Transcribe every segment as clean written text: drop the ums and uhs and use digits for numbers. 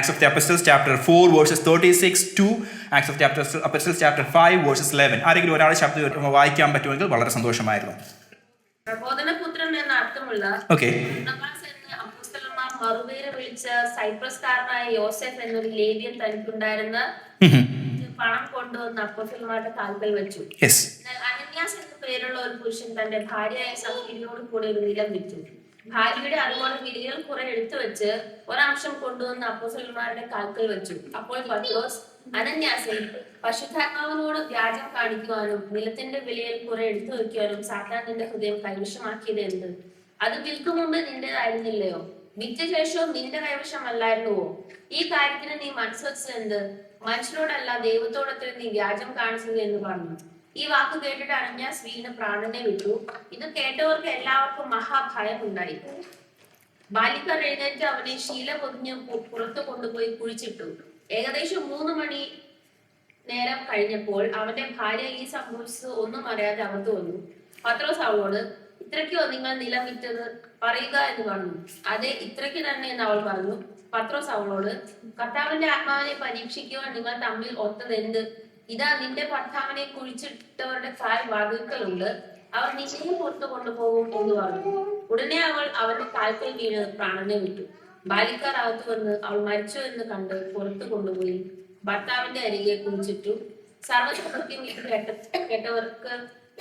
Acts of the Apostles chapter 4 verses 36 to Acts of the Apostles chapter 5 verses 11. ആരെങ്കിലും ഒരാളെ ശബ്ദം വായിക്കാൻ പറ്റുമെങ്കിൽ വളരെ സന്തോഷമായിരുന്നു. പ്രബോധനപുത്രൻ എന്ന അർത്ഥമുള്ള അപ്പോസ്തലന്മാർ മറുപേര് വിളിച്ച സൈപ്രസ്കാരനായ യോസെഫ് എന്നൊരു ലേവ്യൻ തനിക്കുണ്ടായിരുന്ന പണം കൊണ്ടുവന്ന് അപ്പോസ്തലന്മാരുടെ കാൽക്കൽ വെച്ചു. അനന്യാസ് എന്ന പേരുള്ള ഒരു പുരുഷൻ തന്റെ ഭാര്യയായ സഫീരിയോട് കൂടെ ഒരു നിലം വിറ്റു. ഭാര്യയുടെ അതുപോലെ വിലകൾ കുറെ എടുത്തു വെച്ച് ഒരംശം കൊണ്ടുവന്ന് അപ്പോസ്തലന്മാരുടെ കാൽക്കൽ വെച്ചു. അപ്പോൾ പത്രോസ്, അനന്യാസേ, പരിശുദ്ധാത്മാവിനോട് വ്യാജം കാണിക്കുവാനും നിലത്തിന്റെ വിലയിൽ കുറെ എടുത്തു വെക്കുവാനും സാത്താൻ നിന്റെ ഹൃദയം കൈവശമാക്കിയത് എന്ത്? അത് വിൽക്കും മുമ്പ് നിന്റേതായിരുന്നില്ലയോ? വിറ്റ ശേഷവും നിന്റെ കൈവശമല്ലായിരുന്നുവോ? ഈ കാര്യത്തിന് നീ മനസ്സുവെച്ചത് എന്ത്? മനുഷ്യരോടല്ല ദൈവത്തോടത്ര നീ വ്യാജം കാണിച്ചത് എന്ന് പറഞ്ഞു. ഈ വാക്ക് കേട്ടിട്ട് അനന്യാസ് വീണ് പ്രാണനെ വിട്ടു. ഇത് കേട്ടവർക്ക് എല്ലാവർക്കും മഹാഭയം ഉണ്ടായി. ബാലിക്കാർ എഴുന്നേറ്റ് അവനെ ശീല പൊതിഞ്ഞ് പുറത്തു കൊണ്ടുപോയി കുഴിച്ചിട്ടു. ഏകദേശം 3 മണി നേരം കഴിഞ്ഞപ്പോൾ അവന്റെ ഭാര്യ ഈ സംഭവിച്ചത് ഒന്നും അറിയാതെ അകത്തു വന്നു. പത്രോസ് അവളോട്, ഇത്രയ്ക്കോ നിങ്ങൾ നിലം വിറ്റത്? പറയുക എന്ന് പറഞ്ഞു. അതെ, ഇത്രയ്ക്ക് തന്നെ എന്ന് അവൾ പറഞ്ഞു. പത്രോസ് അവളോട്, കർത്താവിന്റെ ആത്മാവിനെ പരീക്ഷിക്കുവാൻ നിങ്ങൾ തമ്മിൽ ഒത്തത് എന്ത്? ഇതാ നിന്റെ ഭർത്താവിനെ കുഴിച്ചിട്ടവരുടെ കാൽ വാതിൽക്കലുണ്ട്, അവർ നിന്നെയും പുറത്തു കൊണ്ടുപോകും എന്ന് പറഞ്ഞു. ഉടനെ അവൾ അവന്റെ കാൽക്കൽ വീണ് പ്രാണനെ വിട്ടു. ബാലിക്കാർ അകത്തു വന്ന് അവൾ മരിച്ചു എന്ന് കണ്ട് പുറത്തു കൊണ്ടുപോയി ഭർത്താവിന്റെ അരികെ കുഴിച്ചിട്ടു. സർവ്വസത്യം ഇത് കേട്ടവർക്ക്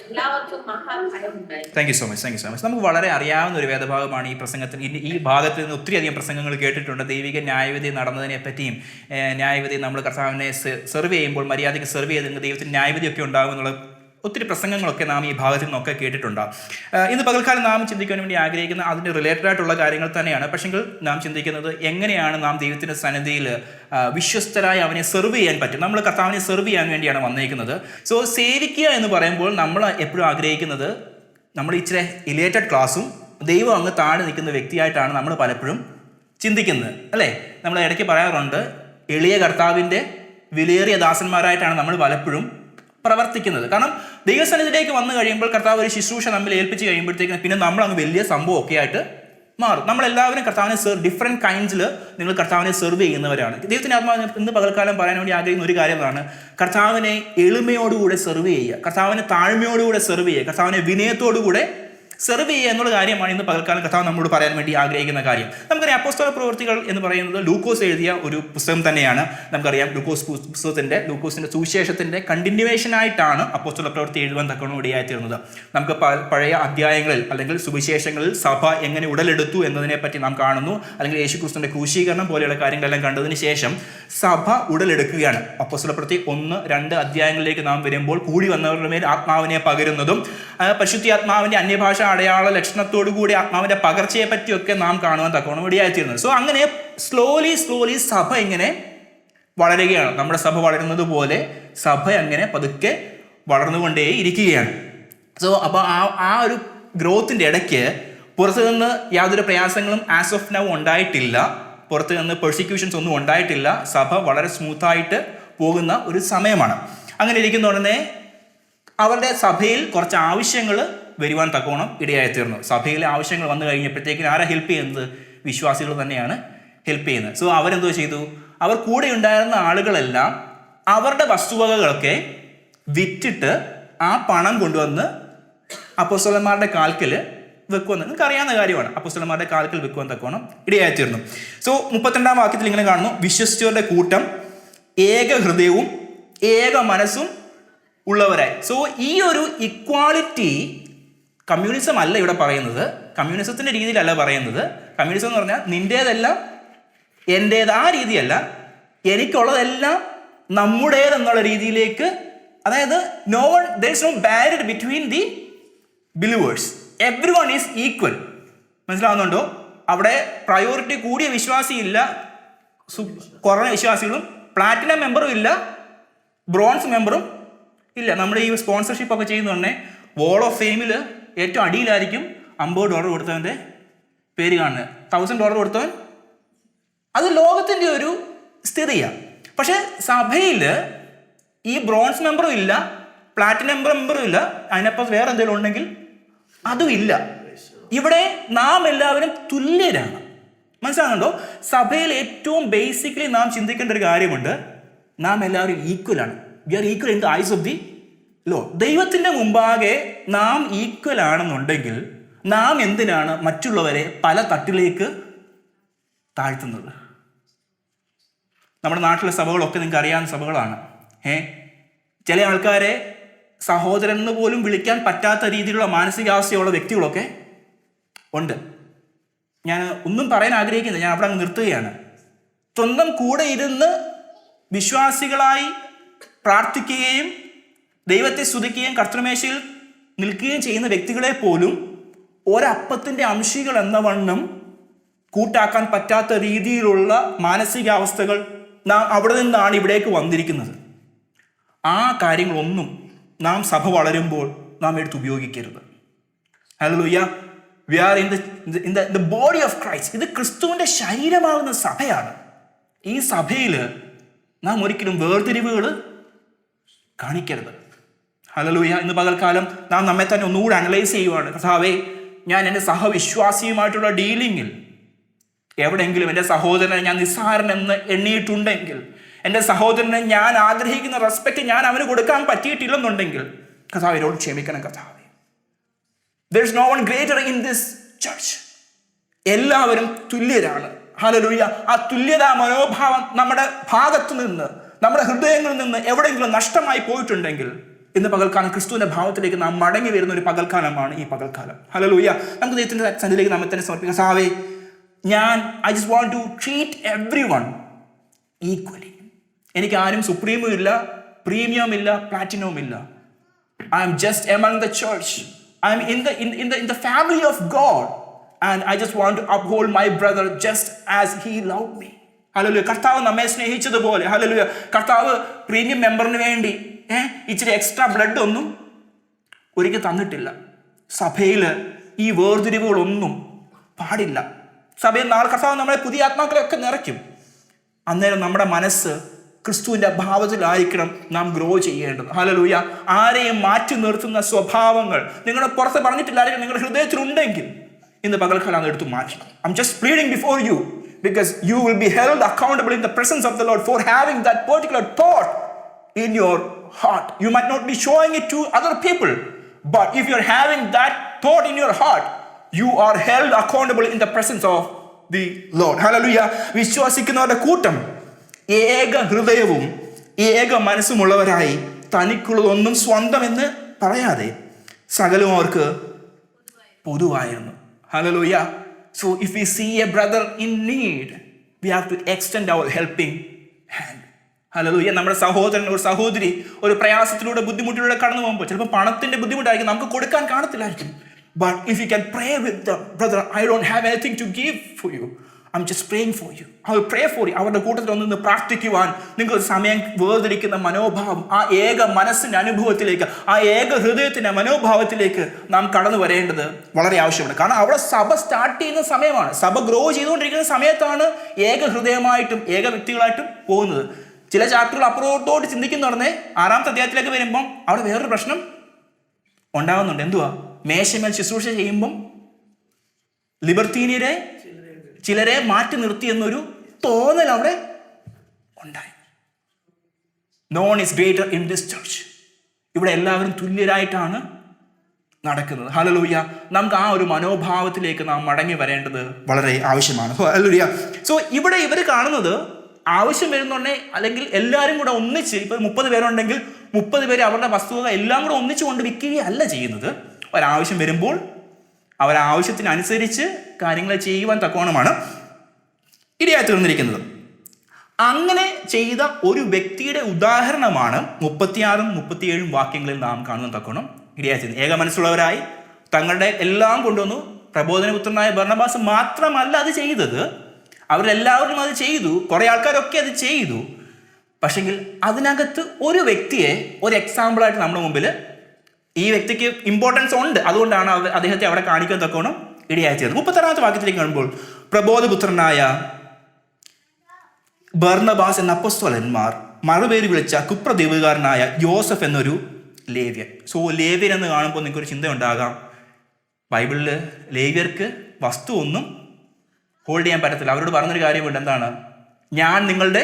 എല്ലാവർക്കും മഹാഭയം ഉണ്ടായി. Thank you so much. നമുക്ക് വളരെ അറിയാവുന്ന ഒരു വേദഭാഗമാണ് ഈ പ്രസംഗത്തിൽ. ഈ ഭാഗത്ത് നിന്ന് ഒത്തിരി അധികം പ്രസംഗങ്ങൾ കേട്ടിട്ടുണ്ട്. ദൈവിക ന്യായവിധി നടന്നതിനെ പറ്റിയും ന്യായവിധി നമ്മൾ കർത്താവിനെ സെർവ് ചെയ്യുമ്പോൾ മര്യാദയ്ക്ക് സെർവ് ചെയ്തെങ്കിൽ ദൈവത്തിന് ന്യായവിധിയൊക്കെ ഉണ്ടാകും എന്നുള്ള ഒത്തിരി പ്രസംഗങ്ങളൊക്കെ നാം ഈ ഭാഗത്തിൽ നിന്നൊക്കെ കേട്ടിട്ടുണ്ടാകും. ഇന്ന് പകൽക്കാലം നാം ചിന്തിക്കാൻ വേണ്ടി ആഗ്രഹിക്കുന്ന അതിൻ്റെ റിലേറ്റഡ് ആയിട്ടുള്ള കാര്യങ്ങൾ തന്നെയാണ്. പക്ഷെങ്കിൽ നാം ചിന്തിക്കുന്നത് എങ്ങനെയാണ് നാം ദൈവത്തിൻ്റെ സന്നിധിയിൽ വിശ്വസ്തരായി അവനെ സെർവ് ചെയ്യാൻ പറ്റും. നമ്മൾ കർത്താവിനെ സെർവ് ചെയ്യാൻ വേണ്ടിയാണ് വന്നേക്കുന്നത്. സോ സേവിക്കുക എന്ന് പറയുമ്പോൾ നമ്മൾ എപ്പോഴും ആഗ്രഹിക്കുന്നത് നമ്മൾ ഇച്ചിരി ഇലേറ്റഡ് ക്ലാസ്സും ദൈവം അങ്ങ് താഴെ നിൽക്കുന്ന വ്യക്തിയായിട്ടാണ് നമ്മൾ പലപ്പോഴും ചിന്തിക്കുന്നത്, അല്ലേ? നമ്മൾ ഇടയ്ക്ക് പറയാറുണ്ട്, എളിയ കർത്താവിൻ്റെ വിലയേറിയ ദാസന്മാരായിട്ടാണ് നമ്മൾ പലപ്പോഴും പ്രവർത്തിക്കുന്നത്. കാരണം ദൈവസന്നിധിയിലേക്ക് വന്നു കഴിയുമ്പോൾ കർത്താവ് ഒരു ശുശ്രൂഷ നമ്മൾ ഏൽപ്പിച്ച് കഴിയുമ്പോഴത്തേക്കും പിന്നെ നമ്മളങ്ങ് വലിയ സംഭവമൊക്കെ ആയിട്ട് മാറും. നമ്മളെല്ലാവരും കർത്താവിനെ ഡിഫറെൻറ്റ് കൈൻഡ്സിൽ നിങ്ങൾ കർത്താവിനെ സെർവ് ചെയ്യുന്നവരാണ്. ദൈവത്തിൻ്റെ ആത്മാവ് ഇന്ന് പകൽക്കാലം പറയാൻ വേണ്ടി ആഗ്രഹിക്കുന്ന ഒരു കാര്യമാണ് കർത്താവിനെ എളിമയോടുകൂടെ സെർവ് ചെയ്യുക, കർത്താവിനെ താഴ്മയോടുകൂടെ സെർവ് ചെയ്യുക, കർത്താവിനെ വിനയത്തോടുകൂടെ സെർവ് ചെയ്യുക എന്നുള്ള കാര്യമാണ് ഇന്ന് പകൽക്കാലം കർത്താവ് നമ്മളോട് പറയാൻ വേണ്ടി ആഗ്രഹിക്കുന്ന കാര്യം. നമുക്കറിയാം അപ്പോസ്തല പ്രവൃത്തികൾ എന്ന് പറയുന്നത് ലൂക്കോസ് എഴുതിയ ഒരു പുസ്തകം തന്നെയാണ്. നമുക്കറിയാം ലൂക്കോസിൻ്റെ സുവിശേഷത്തിൻ്റെ കണ്ടിന്യൂവേഷനായിട്ടാണ് അപ്പോസ്തല പ്രവൃത്തി എഴുതുവാൻ തക്കവണ്ണം ഇടയായിത്തീർന്നത്. നമുക്ക് പഴയ അധ്യായങ്ങളിൽ അല്ലെങ്കിൽ സുവിശേഷങ്ങളിൽ സഭ എങ്ങനെ ഉടലെടുത്തു എന്നതിനെ പറ്റി നാം കാണുന്നു. അല്ലെങ്കിൽ യേശുക്രിസ്തുവിൻ്റെ ക്രൂശീകരണം പോലെയുള്ള കാര്യങ്ങളെല്ലാം കണ്ടതിന് ശേഷം സഭ ഉടലെടുക്കുകയാണ്. അപ്പോസ്തല പ്രവൃത്തി 1-2 അധ്യായങ്ങളിലേക്ക് നാം വരുമ്പോൾ കൂടി വന്നവരുടെ മേൽ ആത്മാവിനെ പകരുന്നതും പരിശുദ്ധാത്മാവിൻ്റെ അന്യഭാഷ അടയാള ലക്ഷണത്തോടു കൂടി ആത്മാവിൻ്റെ പകർച്ചയെ പറ്റിയൊക്കെ നാം കാണുവാൻ തക്കവണ്ണം ഇടയായിത്തീരുന്നത്. സോ അങ്ങനെ സ്ലോലി സഭ ഇങ്ങനെ വളരുകയാണ്. നമ്മുടെ സഭ വളരുന്നത് പോലെ സഭ അങ്ങനെ പതുക്കെ വളർന്നുകൊണ്ടേ ഇരിക്കുകയാണ്. സോ അപ്പോൾ ആ ഒരു ഗ്രോത്തിൻ്റെ ഇടയ്ക്ക് പുറത്തു നിന്ന് യാതൊരു പ്രയാസങ്ങളും ആസ് ഓഫ് നൗ ഉണ്ടായിട്ടില്ല. പുറത്തു നിന്ന് പെർസിക്യൂഷൻസ് ഒന്നും ഉണ്ടായിട്ടില്ല. സഭ വളരെ സ്മൂത്തായിട്ട് പോകുന്ന ഒരു സമയമാണ്. അങ്ങനെ ഇരിക്കുന്ന ഉടനെ അവരുടെ സഭയിൽ കുറച്ച് ആവശ്യങ്ങൾ വരുവാൻ തക്കോണം ഇടയായിത്തീർന്നു. സഭയിലെ ആവശ്യങ്ങൾ വന്നു കഴിഞ്ഞപ്പോഴത്തേക്കും ആരാ ഹെൽപ്പ് ചെയ്യുന്നത്? വിശ്വാസികൾ തന്നെയാണ് ഹെൽപ്പ് ചെയ്യുന്നത്. സോ അവരെന്തോ ചെയ്തു? അവർ കൂടെ ഉണ്ടായിരുന്ന ആളുകളെല്ലാം അവരുടെ വസ്തുവകകളൊക്കെ വിറ്റിട്ട് ആ പണം കൊണ്ടുവന്ന് അപ്പോസ്തലന്മാരുടെ കാൽക്കൽ വെക്കുമെന്ന് നിങ്ങൾക്ക് അറിയാവുന്ന കാര്യമാണ്. അപ്പോസ്തലന്മാരുടെ കാൽക്കൽ വെക്കുവാൻ തക്കോണം ഇടയായിത്തീർന്നു. സോ 32-ാം വാക്യത്തിൽ ഇങ്ങനെ കാണുന്നു, വിശ്വസിച്ചവരുടെ കൂട്ടം ഏക ഹൃദയവും ഏക മനസ്സും ഉള്ളവരായി. സോ ഈ ഒരു ഇക്വാളിറ്റി കമ്മ്യൂണിസം അല്ല ഇവിടെ പറയുന്നത്. കമ്മ്യൂണിസത്തിൻ്റെ രീതിയിലല്ല പറയുന്നത്. കമ്മ്യൂണിസം എന്ന് പറഞ്ഞാൽ നിൻ്റേതെല്ലാം എൻ്റേത് ആ രീതിയല്ല, എനിക്കുള്ളതെല്ലാം നമ്മുടേതെന്നുള്ള രീതിയിലേക്ക്. അതായത് there is no barrier between the believers. Everyone is equal. മനസ്സിലാവുന്നുണ്ടോ? അവിടെ പ്രയോറിറ്റി കൂടിയ വിശ്വാസിയില്ല, കുറഞ്ഞ വിശ്വാസികളും, പ്ലാറ്റിനം മെമ്പറും ഇല്ല, ബ്രോൺസ് മെമ്പറും ഇല്ല. നമ്മുടെ ഈ സ്പോൺസർഷിപ്പ് ഒക്കെ ചെയ്യുന്ന വോൾ ഓഫ് ഫെയിമിൽ ഏറ്റവും അടിയിലായിരിക്കും $50 കൊടുത്തവൻ്റെ പേര് കാണുന്നത്. $1000 കൊടുത്തവൻ. അത് ലോകത്തിൻ്റെ ഒരു സ്ഥിതിയാണ്. പക്ഷേ സഭയിൽ ഈ ബ്രോൺസ് മെമ്പറും ഇല്ല, പ്ലാറ്റിനം മെമ്പറും ഇല്ല, അതിനപ്പുറം വേറെ എന്തെങ്കിലും ഉണ്ടെങ്കിൽ അതും ഇല്ല. ഇവിടെ നാം എല്ലാവരും തുല്യരാണ്. മനസ്സിലാകുന്നുണ്ടോ? സഭയിൽ ഏറ്റവും ബേസിക്കലി നാം ചിന്തിക്കേണ്ട ഒരു കാര്യമുണ്ട്. നാം എല്ലാവരും ഈക്വലാണ്. We are equal in the eyes of the law. ദൈവത്തിൻ്റെ മുമ്പാകെ നാം ഈക്വൽ ആണെന്നുണ്ടെങ്കിൽ നാം എന്തിനാണ് മറ്റുള്ളവരെ പല തട്ടിലേക്ക് താഴ്ത്തുന്നത്? നമ്മുടെ നാട്ടിലെ സഭകളൊക്കെ നിങ്ങൾക്ക് അറിയാവുന്ന സഭകളാണ്. ചില ആൾക്കാരെ സഹോദരൻ എന്ന് പോലും വിളിക്കാൻ പറ്റാത്ത രീതിയിലുള്ള മാനസികാവസ്ഥയുള്ള വ്യക്തികളൊക്കെ ഉണ്ട്. ഞാൻ ഒന്നും പറയാൻ ആഗ്രഹിക്കുന്നില്ല, ഞാൻ അവിടെ അങ്ങ് നിർത്തുകയാണ്. സ്വന്തം കൂടെ ഇരുന്ന് വിശ്വാസികളായി പ്രാർത്ഥിക്കുകയും ദൈവത്തെ സ്തുതിക്കുകയും കർത്തൃമേശയിൽ നിൽക്കുകയും ചെയ്യുന്ന വ്യക്തികളെ പോലും ഒരപ്പത്തിൻ്റെ അംശികൾ എന്ന വണ്ണം കൂട്ടാക്കാൻ പറ്റാത്ത രീതിയിലുള്ള മാനസികാവസ്ഥകൾ നാം അവിടെ നിന്നാണ് ഇവിടേക്ക് വന്നിരിക്കുന്നത്. ആ കാര്യങ്ങളൊന്നും നാം സഭ വളരുമ്പോൾ നാം എടുത്ത് ഉപയോഗിക്കരുത്. Hallelujah. We are in the body of Christ. ഇത് ക്രിസ്തുവിൻ്റെ ശരീരമാകുന്ന സഭയാണ്. ഈ സഭയിൽ നാം ഒരിക്കലും വേർതിരിവുകൾ കാണിക്കരുത്. ഹല്ലേലൂയ. ഇന്ന് പകൽക്കാലം നാം നമ്മെ തന്നെ ഒന്നുകൂടെ അനലൈസ് ചെയ്യുവാണ്. കർത്താവേ, ഞാൻ എൻ്റെ സഹവിശ്വാസിയുമായിട്ടുള്ള ഡീലിങ്ങിൽ എവിടെയെങ്കിലും എൻ്റെ സഹോദരനെ ഞാൻ നിസ്സാരനെന്ന് എണ്ണിയിട്ടുണ്ടെങ്കിൽ, എൻ്റെ സഹോദരനെ ഞാൻ ആഗ്രഹിക്കുന്ന റെസ്പെക്റ്റ് ഞാൻ അവന് കൊടുക്കാൻ പറ്റിയിട്ടില്ലെന്നുണ്ടെങ്കിൽ, കർത്താവിനോട് ക്ഷമിക്കണം. കർത്താവേ, there is no one greater in this church. എല്ലാവരും തുല്യരാണ്. ഹല്ലേലൂയ. ആ തുല്യതാ മനോഭാവം നമ്മുടെ ഭാഗത്തു നിന്ന്, നമ്മുടെ ഹൃദയങ്ങളിൽ നിന്ന് എവിടെയെങ്കിലും നഷ്ടമായി പോയിട്ടുണ്ടെങ്കിൽ, ഇന്ന് പകൽക്കാലം ക്രിസ്തുവിൻ്റെ ഭാവത്തിലേക്ക് നാം മടങ്ങി വരുന്ന ഒരു പകൽക്കാലമാണ് ഈ പകൽക്കാലം. ഹല്ലേലൂയ. നമുക്ക് ദൈവത്തിൻ്റെ സന്നിധിയിലേക്ക് നമ്മെ തന്നെ സമർപ്പിക്കാം. കർത്താവേ, I just want to treat everyone equally. എനിക്ക് ആരും സുപ്രീമും ഇല്ല, പ്രീമിയം ഇല്ല, പ്ലാറ്റിനവും ഇല്ല. I am just among the church. I am in the family of God, and I just want to uphold my brother just as he loved me. Hallelujah. കർത്താവ് നമ്മെ സ്നേഹിച്ചതുപോലെ, hallelujah, കർത്താവ് premium മെമ്പറിന് വേണ്ടി ഇച്ചിരി എക്സ്ട്രാ ബ്ലഡ് ഒന്നും ഒരിക്കൽ തന്നിട്ടില്ല. സഭയിൽ ഈ വേർതിരിവുകളൊന്നും പാടില്ല. സഭയിൽ നാളെ കർത്താവ് നമ്മളെ പുതിയ ആത്മാക്കളെയൊക്കെ നിറയ്ക്കും. അന്നേരം നമ്മുടെ മനസ്സ് ക്രിസ്തുവിൻ്റെ ഭാവത്തിലായിരിക്കണം നാം ഗ്രോ ചെയ്യേണ്ടത്. ഹല്ലേലൂയ. ആരെയും മാറ്റി നിർത്തുന്ന സ്വഭാവങ്ങൾ നിങ്ങളുടെ പുറത്ത് പറഞ്ഞിട്ടില്ലായിരിക്കും, നിങ്ങളുടെ ഹൃദയത്തിലുണ്ടെങ്കിൽ ഇന്ന് പകൽക്കാലം അത് എടുത്ത് മാറ്റണം. I'm just pleading before you because you will be held accountable in the presence of the Lord for having that particular thought in your heart. You might not be showing it to other people, but if you're having that thought in your heart, you are held accountable in the presence of the Lord. Hallelujah. വിശ്വസിക്കുന്നവരുടെ കൂട്ടം ഏക ഹൃദയവും ഏക മനസ്സുമുള്ളവരായി തനിക്കുള്ളതൊന്നും സ്വന്തമെന്ന് പറയാതെ സകലവും അവർക്ക് പൊതുവായിരുന്നു. Hallelujah. So if we see a brother in need, we have to extend our helping hand. Hallelujah. നമ്മുടെ സഹോദരൻ, ഒരു സഹോദരി ഒരു പ്രയാസത്തിലൂടെ ബുദ്ധിമുട്ടിലൂടെ കടന്നു പോകുമ്പോൾ ചിലപ്പോൾ പണത്തിൻ്റെ ബുദ്ധിമുട്ടായിരിക്കും, നമുക്ക് കൊടുക്കാൻ കാണത്തില്ലായിരിക്കും. But if you can pray with them, brother, I don't have anything to give for you. I'm just praying for you. I will pray for you. അവരുടെ കൂട്ടത്തിൽ ഒന്ന് പ്രാർത്ഥിക്കുവാൻ നിങ്ങൾ സമയം വേർതിരിക്കുന്ന മനോഭാവം, ആ ഏക മനസ്സിൻ്റെ അനുഭവത്തിലേക്ക്, ആ ഏക ഹൃദയത്തിൻ്റെ മനോഭാവത്തിലേക്ക് നാം കടന്നു വരേണ്ടത് വളരെ ആവശ്യമാണ്. കാരണം അവിടെ സഭ സ്റ്റാർട്ട് ചെയ്യുന്ന സമയമാണ്, സഭ ഗ്രോ ചെയ്തുകൊണ്ടിരിക്കുന്ന സമയത്താണ് ഏക ഹൃദയമായിട്ടും ഏക വ്യക്തികളായിട്ടും പോകുന്നത്. ചില ചാപ്റ്ററുകൾ അപ്പുറത്തോട്ട് ചിന്തിക്കുന്നുടനെ 6-ാമത്തെ അധ്യായത്തിലേക്ക് വരുമ്പം അവിടെ വേറൊരു പ്രശ്നം ഉണ്ടാകുന്നുണ്ട്. എന്തുവാ? മേശമേൽ ശുശ്രൂഷ ചെയ്യുമ്പം ലിബർത്തീനിയരെ ചിലരെ മാറ്റി നിർത്തി എന്നൊരു തോന്നൽ അവിടെ ഉണ്ടായി. No one is greater in this church. ഇവിടെ എല്ലാവരും തുല്യരായിട്ടാണ് നടക്കുന്നത്. ഹല്ലേലൂയ. നമുക്ക് ആ ഒരു മനോഭാവത്തിലേക്ക് നാം മടങ്ങി വരേണ്ടത് വളരെ ആവശ്യമാണ്. ഹല്ലേലൂയ. സോ ഇവിടെ ഇവർ കാണുന്നത് ആവശ്യം വരുന്നുണ്ടെ, അല്ലെങ്കിൽ എല്ലാവരും കൂടെ ഒന്നിച്ച്, ഇപ്പോൾ 30 പേരുണ്ടെങ്കിൽ 30 പേര് അവരുടെ വസ്തുവക എല്ലാം കൂടെ ഒന്നിച്ച് കൊണ്ട് വിൽക്കുകയല്ല ചെയ്യുന്നത്. ഒരാവശ്യം വരുമ്പോൾ അവരാവശ്യത്തിനനുസരിച്ച് കാര്യങ്ങൾ ചെയ്യുവാൻ തക്കവണ്ണമാണ് ഇടയായി തീർന്നിരിക്കുന്നത്. അങ്ങനെ ചെയ്ത ഒരു വ്യക്തിയുടെ ഉദാഹരണമാണ് 36ഉം 37ഉം വാക്യങ്ങളിൽ നാം കാണുന്ന തക്കവണ്ണം ഇടയായി തീർന്നത്. ഏക മനസ്സുള്ളവരായി തങ്ങളുടെ എല്ലാം കൊണ്ടുവന്നു. പ്രബോധനപുത്രനായ ബർന്നബാസ് മാത്രമല്ല അത് ചെയ്തത്, അവരെല്ലാവരും അത് ചെയ്തു, കുറേ ആൾക്കാരൊക്കെ അത് ചെയ്തു. പക്ഷെങ്കിൽ അതിനകത്ത് ഒരു വ്യക്തിയെ ഒരു എക്സാമ്പിളായിട്ട് നമ്മുടെ മുമ്പിൽ, ഈ വ്യക്തിക്ക് ഇമ്പോർട്ടൻസ് ഉണ്ട്, അതുകൊണ്ടാണ് അദ്ദേഹത്തെ അവിടെ കാണിക്കാൻ തക്കോണം ഇടയായി തീർന്നത്. 36ാമത്തെ വാക്യത്തിലേക്ക് കാണുമ്പോൾ, പ്രബോധപുത്രനായ ബർന്നബാസ് എന്ന അപ്പോസ്തലന്മാർ മറുപേര് വിളിച്ച കുപ്രദ്വീപുകാരനായ യോസഫ് എന്നൊരു ലേവ്യൻ. സോ ലേവ്യൻ എന്ന് കാണുമ്പോൾ നിങ്ങൾക്കൊരു ചിന്ത ഉണ്ടാകാം, ബൈബിളിൽ ലേവ്യർക്ക് വസ്തു ഒന്നും ഹോൾഡ് ചെയ്യാൻ പറ്റത്തില്ല. അവരോട് പറഞ്ഞൊരു കാര്യമുണ്ട്, എന്താണ്? ഞാൻ നിങ്ങളുടെ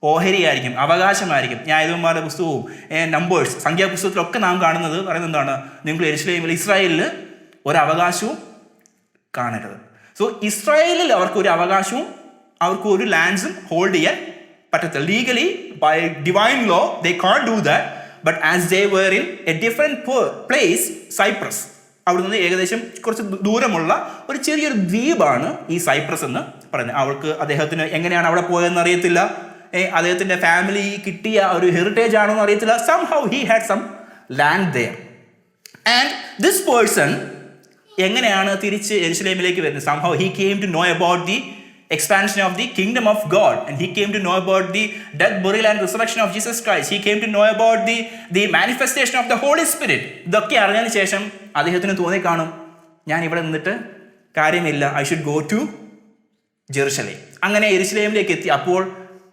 ഓഹരിയായിരിക്കും, അവകാശമായിരിക്കും. ന്യായാധിപന്മാരുടെ പുസ്തകവും നമ്പേഴ്സ്, സംഖ്യാപുസ്തകത്തിലൊക്കെ നാം കാണുന്നത് പറയുന്നത് എന്താണ്? നിങ്ങൾ യെരൂശലേമിൽ, ഇസ്രായേലിൽ ഒരവകാശവും കാണരുത്. സോ ഇസ്രായേലിൽ അവർക്ക് ഒരു അവകാശവും അവർക്ക് ഒരു ലാൻഡ്സും ഹോൾഡ് ചെയ്യാൻ പറ്റത്തില്ല. Legally by divine law they can't do that. But as they were in a different place, Cyprus, അവിടെ നിന്ന് ഏകദേശം കുറച്ച് ദൂരമുള്ള ഒരു ചെറിയൊരു ദ്വീപാണ് ഈ സൈപ്രസ് എന്ന് പറയുന്നത്. അവൾക്ക്, അദ്ദേഹത്തിന് എങ്ങനെയാണ് അവിടെ പോയതെന്ന് അറിയത്തില്ല. അദ്ദേഹത്തിൻ്റെ ഫാമിലി കിട്ടിയ ഒരു ഹെറിറ്റേജ് ആണോ എന്ന് അറിയത്തില്ല. Somehow he had some land there. And this person എങ്ങനെയാണ് തിരിച്ച് യെരൂശലേമിലേക്ക് വരുന്നത്? Somehow he came to know about the expansion of the kingdom of God, and he came to know about the death, burial and resurrection of Jesus Christ. He came to know about the manifestation of the Holy Spirit. ഇതൊക്കെ അറിഞ്ഞതിന് ശേഷം അദ്ദേഹത്തിന് തോന്നി കാണും, ഞാൻ ഇവിടെ നിന്നിട്ട് കാര്യമില്ല, I should go to Jerusalem. അങ്ങനെ യെരൂശലേമിലേക്ക് എത്തി. അപ്പോൾ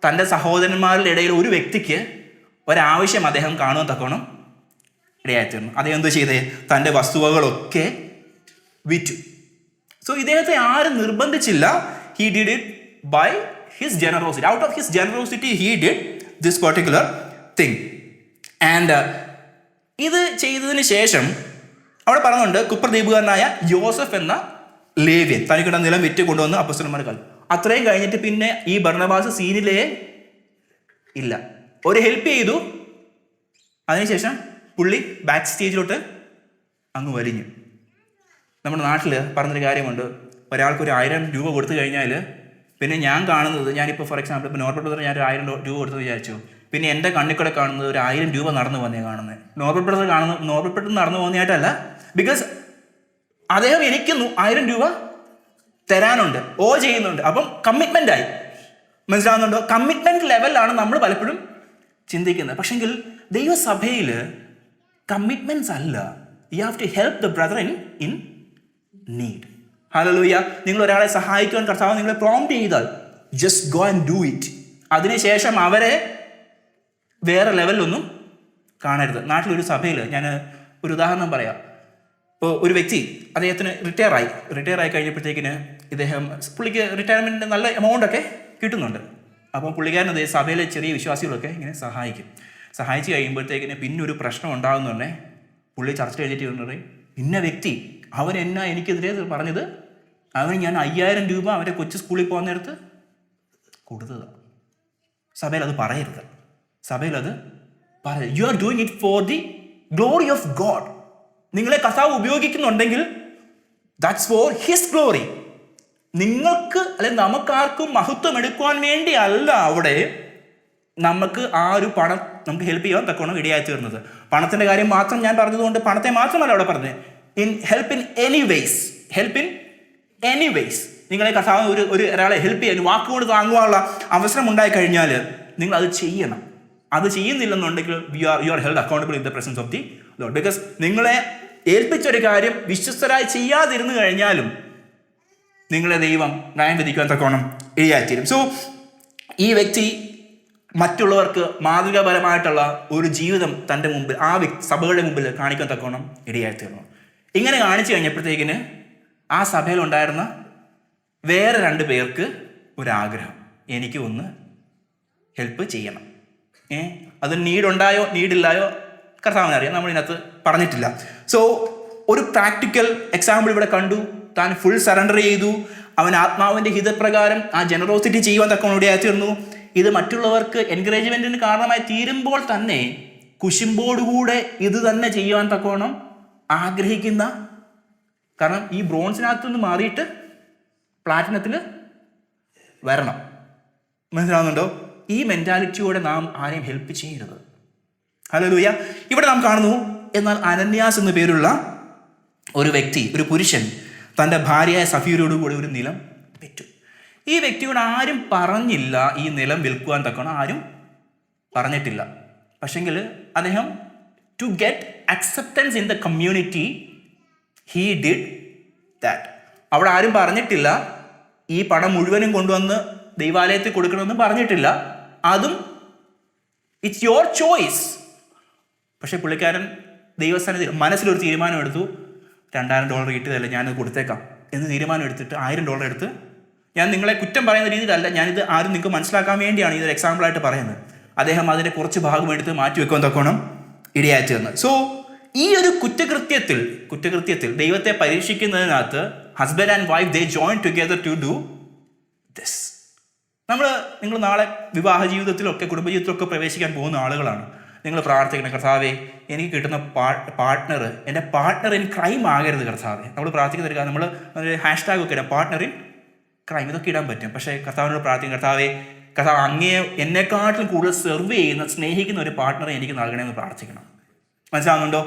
തൻ്റെ സഹോദരന്മാരുടെ ഇടയിൽ ഒരു വ്യക്തിക്ക് ഒരാവശ്യം അദ്ദേഹം കാണുവാൻ തക്കോണം ഇടയായിത്തീർന്നു. അദ്ദേഹം എന്താ ചെയ്തേ? തൻ്റെ വസ്തുവകളൊക്കെ വിറ്റു. സോ ഇദ്ദേഹത്തെ ആരും നിർബന്ധിച്ചില്ല. He did it by his generosity. Out of his generosity, he did this particular thing. And ഇത് ചെയ്തതിന് ശേഷം അവിടെ പറയുന്നുണ്ട്, കുപ്രദ്വീപുകാരനായ യോസഫ് എന്ന ലേവ്യൻ തനിക്കിട നിലം വിറ്റ് കൊണ്ടുവന്ന് അപ്പോസ്തലന്മാരെ കാൽ. അത്രയും കഴിഞ്ഞിട്ട് പിന്നെ ഈ ബർന്നബാസ് സീനിലേ ഇല്ല. ഒരു ഹെൽപ്പ് ചെയ്തു, അതിനുശേഷം പുള്ളി ബാക്ക് സ്റ്റേജിലോട്ട് അങ്ങ് വലിഞ്ഞു. നമ്മുടെ നാട്ടിൽ പറഞ്ഞൊരു കാര്യമുണ്ട്, ഒരാൾക്ക് ഒരു 1000 രൂപ കൊടുത്തു കഴിഞ്ഞാൽ പിന്നെ ഞാൻ കാണുന്നത്, ഞാനിപ്പോൾ ഫോർ എക്സാമ്പിൾ ഇപ്പോൾ നോർബർട്ട് ബ്രദർ ഞാൻ ഒരു 1000 രൂപ കൊടുത്തു വിചാരിച്ചു, പിന്നെ എൻ്റെ കണ്ണിക്കൂടെ കാണുന്നത് ഒരു 1000 രൂപ നടന്നു പോകുന്നേ കാണുന്നത്. നോർബർട്ട് ബ്രദർ നടന്നു പോകുന്നതായിട്ടല്ല, ബിക്കോസ് അദ്ദേഹം എനിക്ക് 1000 രൂപ തരാനുണ്ട്, ചെയ്യുന്നുണ്ട്. അപ്പം കമ്മിറ്റ്മെൻ്റ് ആയി. മനസ്സിലാവുന്നുണ്ടോ? കമ്മിറ്റ്മെൻറ്റ് ലെവലിലാണ് നമ്മൾ പലപ്പോഴും ചിന്തിക്കുന്നത്. പക്ഷെങ്കിൽ ദൈവസഭയിൽ കമ്മിറ്റ്മെൻറ്റ്സ് അല്ല, you have to help the brother in need. Hallelujah. നിങ്ങൾ ഒരാളെ സഹായിക്കുവാൻ കർത്താവ് നിങ്ങളെ പ്രോംപ്റ്റ് ചെയ്താൽ just go and do it. അതിനുശേഷം അവരെ വേറെ ലെവലിലൊന്നും കാണരുത്. നാട്ടിലൊരു സഭയിൽ ഞാൻ ഒരു ഉദാഹരണം പറയാം. ഇപ്പോൾ ഒരു വ്യക്തി, അദ്ദേഹത്തിന് റിട്ടയർ ആയി കഴിഞ്ഞപ്പോഴത്തേക്കിന് പുള്ളിക്ക് റിട്ടയർമെൻറ്റിന് നല്ല എമൗണ്ടൊക്കെ കിട്ടുന്നുണ്ട്. അപ്പം പുള്ളിക്കാരൻ അതേ സഭയിലെ ചെറിയ വിശ്വാസികളൊക്കെ ഇങ്ങനെ സഹായിച്ച് കഴിയുമ്പോഴത്തേക്കിന് പിന്നെ ഒരു പ്രശ്നം ഉണ്ടാകുന്നുണ്ടേ. പുള്ളി ചർച്ച എഴുതിയിട്ട് പറഞ്ഞത്, ഇന്ന വ്യക്തി അവൻ എനിക്കെതിരെ പറഞ്ഞത്, അവന് ഞാൻ 5000 രൂപ അവരെ കൊച്ചു സ്കൂളിൽ പോകുന്ന നേരത്ത് കൊടുത്തതാണ്. സഭയിൽ അത് പറയരുത്. U are doing it for the glory of God. നിങ്ങളെ കർത്താവ് ഉപയോഗിക്കുന്നുണ്ടെങ്കിൽ ദാറ്റ്സ് ഫോർ ഹിസ് ഗ്ലോറി. നിങ്ങൾക്ക് അല്ലെങ്കിൽ നമുക്കാർക്കും മഹത്വം എടുക്കുവാൻ വേണ്ടി അല്ല അവിടെ നമുക്ക് ആ ഒരു പണം നമുക്ക് ഹെൽപ്പ് ചെയ്യാൻ തക്കോണം ഇടയായി തീർന്നത്. പണത്തിൻ്റെ കാര്യം മാത്രം ഞാൻ പറഞ്ഞതുകൊണ്ട് പണത്തെ മാത്രമല്ല അവിടെ പറഞ്ഞത്. Help in any ways. നിങ്ങളെ കർത്താവ് ഒരാളെ ഹെൽപ്പ് ചെയ്യാൻ വാക്കുകൊണ്ട് താങ്ങുവാനുള്ള അവസരം ഉണ്ടായി കഴിഞ്ഞാൽ നിങ്ങൾ അത് ചെയ്യണം. അത് ചെയ്യുന്നില്ലെന്നുണ്ടെങ്കിൽ you are held accountable in the presence of the lord. Because നിങ്ങളെ ഏൽപ്പിച്ചൊരു കാര്യം വിശ്വസ്തരായി ചെയ്യാതിരുന്നു കഴിഞ്ഞാലും നിങ്ങളെ ദൈവം ന്യായം വിധിക്കാൻ തക്കോണം ഇടയായിത്തീരും. സോ ഈ വ്യക്തി മറ്റുള്ളവർക്ക് മാതൃകാപരമായിട്ടുള്ള ഒരു ജീവിതം തൻ്റെ മുമ്പിൽ സഭകളുടെ മുമ്പിൽ കാണിക്കാൻ തക്കോണം ഇടയായിത്തീർന്നു. ഇങ്ങനെ കാണിച്ചു കഴിഞ്ഞപ്പോഴത്തേക്കിന് ആ സഭയിലുണ്ടായിരുന്ന വേറെ 2 പേർക്ക് ഒരാഗ്രഹം, എനിക്ക് ഒന്ന് ഹെൽപ്പ് ചെയ്യണം. അത് നീഡുണ്ടായോ നീഡില്ലായോ കർത്താവിനറിയാം, നമ്മളിതിനകത്ത് പറഞ്ഞിട്ടില്ല. സോ ഒരു പ്രാക്ടിക്കൽ എക്സാമ്പിൾ ഇവിടെ കണ്ടു. താൻ ഫുൾ സറണ്ടർ ചെയ്തു. അവൻ ആത്മാവിൻ്റെ ഹിതപ്രകാരം ആ ജനറോസിറ്റി ചെയ്യുവാൻ തക്കോണം ഇടയായിത്തീർന്നു. ഇത് മറ്റുള്ളവർക്ക് എൻകറേജ്മെൻറ്റിന് കാരണമായി തീരുമ്പോൾ തന്നെ കുശുമ്പോടുകൂടെ ഇത് തന്നെ ചെയ്യുവാൻ തക്കോണം ആഗ്രഹിക്കുന്ന, കാരണം ഈ ബ്രോൺസിനകത്തുനിന്ന് മാറിയിട്ട് പ്ലാറ്റിനത്തിൽ വരണം. മനസ്സിലാവുന്നുണ്ടോ? ഈ മെൻറ്റാലിറ്റിയോടെ നാം ആരെയും ഹെൽപ്പ് ചെയ്യരുത്. ഹല്ലേലൂയ. ഇവിടെ നാം കാണുന്നു, എന്നാൽ അനന്യാസ് എന്നു പേരുള്ള ഒരു വ്യക്തി, ഒരു പുരുഷൻ തൻ്റെ ഭാര്യയായ സഫീറയോട് കൂടി ഒരു നിലം വിറ്റു. ഈ വ്യക്തിയോട് ആരും പറഞ്ഞില്ല ഈ നിലം വിൽക്കുവാൻ തക്കണം, ആരും പറഞ്ഞിട്ടില്ല. പക്ഷെങ്കിൽ അദ്ദേഹം to get acceptance in the community he did that. അവിടെ ആരും പറഞ്ഞിട്ടില്ല ഈ പണം മുഴുവനും കൊണ്ടുവന്ന് ദൈവാലയത്തിൽ കൊടുക്കണമെന്ന് പറഞ്ഞിട്ടില്ല. അതും ഇറ്റ്സ് യുവർ ചോയ്സ്. പക്ഷേ പുള്ളിക്കാരൻ ദൈവസ്ഥാനത്തിൽ മനസ്സിലൊരു തീരുമാനം എടുത്തു, $2000 കിട്ടിയതല്ല, ഞാനത് കൊടുത്തേക്കാം എന്ന് തീരുമാനം എടുത്തിട്ട് $1000 എടുത്ത് ഞാൻ നിങ്ങളെ കുറ്റം പറയുന്ന രീതിയിലല്ല, ഞാനിത് ആരും നിങ്ങൾക്ക് മനസ്സിലാക്കാൻ വേണ്ടിയാണ് ഇതൊരു എക്സാമ്പിളായിട്ട് പറയുന്നത്. അദ്ദേഹം അതിൻ്റെ കുറച്ച് ഭാഗം എടുത്ത് മാറ്റി വെക്കാൻ തക്കോണം ഇടയായി തീർന്നത്. സോ ഈ ഒരു കുറ്റകൃത്യത്തിൽ ദൈവത്തെ പരീക്ഷിക്കുന്നതിനകത്ത് husband and wife they join together to do this. നിങ്ങൾ നാളെ വിവാഹ ജീവിതത്തിലൊക്കെ കുടുംബജീവിതത്തിലൊക്കെ പ്രവേശിക്കാൻ പോകുന്ന ആളുകളാണ്. നിങ്ങൾ പ്രാർത്ഥിക്കണം, കർത്താവേ എനിക്ക് കിട്ടുന്ന പാർട്ട്ണർ എൻ്റെ പാർട്ട്ണർ ഇൻ ക്രൈം ആകരുത് കർത്താവേ. നമ്മൾ പ്രാർത്ഥിക്കുന്ന ഒരു കാര്യം, നമ്മൾ ഒരു #ഒക്കെ ഇടാം, പാർട്ട്ണർ ഇൻ ക്രൈം, ഇതൊക്കെ ഇടാൻ പറ്റും. പക്ഷേ കർത്താവിനോട് പ്രാർത്ഥിക്കും, കർത്താവ് അങ്ങേ എന്നെക്കാട്ടിലും കൂടുതൽ സെർവ് ചെയ്യുന്ന സ്നേഹിക്കുന്ന ഒരു പാർട്ട്ണറെ എനിക്ക് നൽകണമെന്ന് പ്രാർത്ഥിക്കണം. മനസ്സിലാകുന്നുണ്ടോ?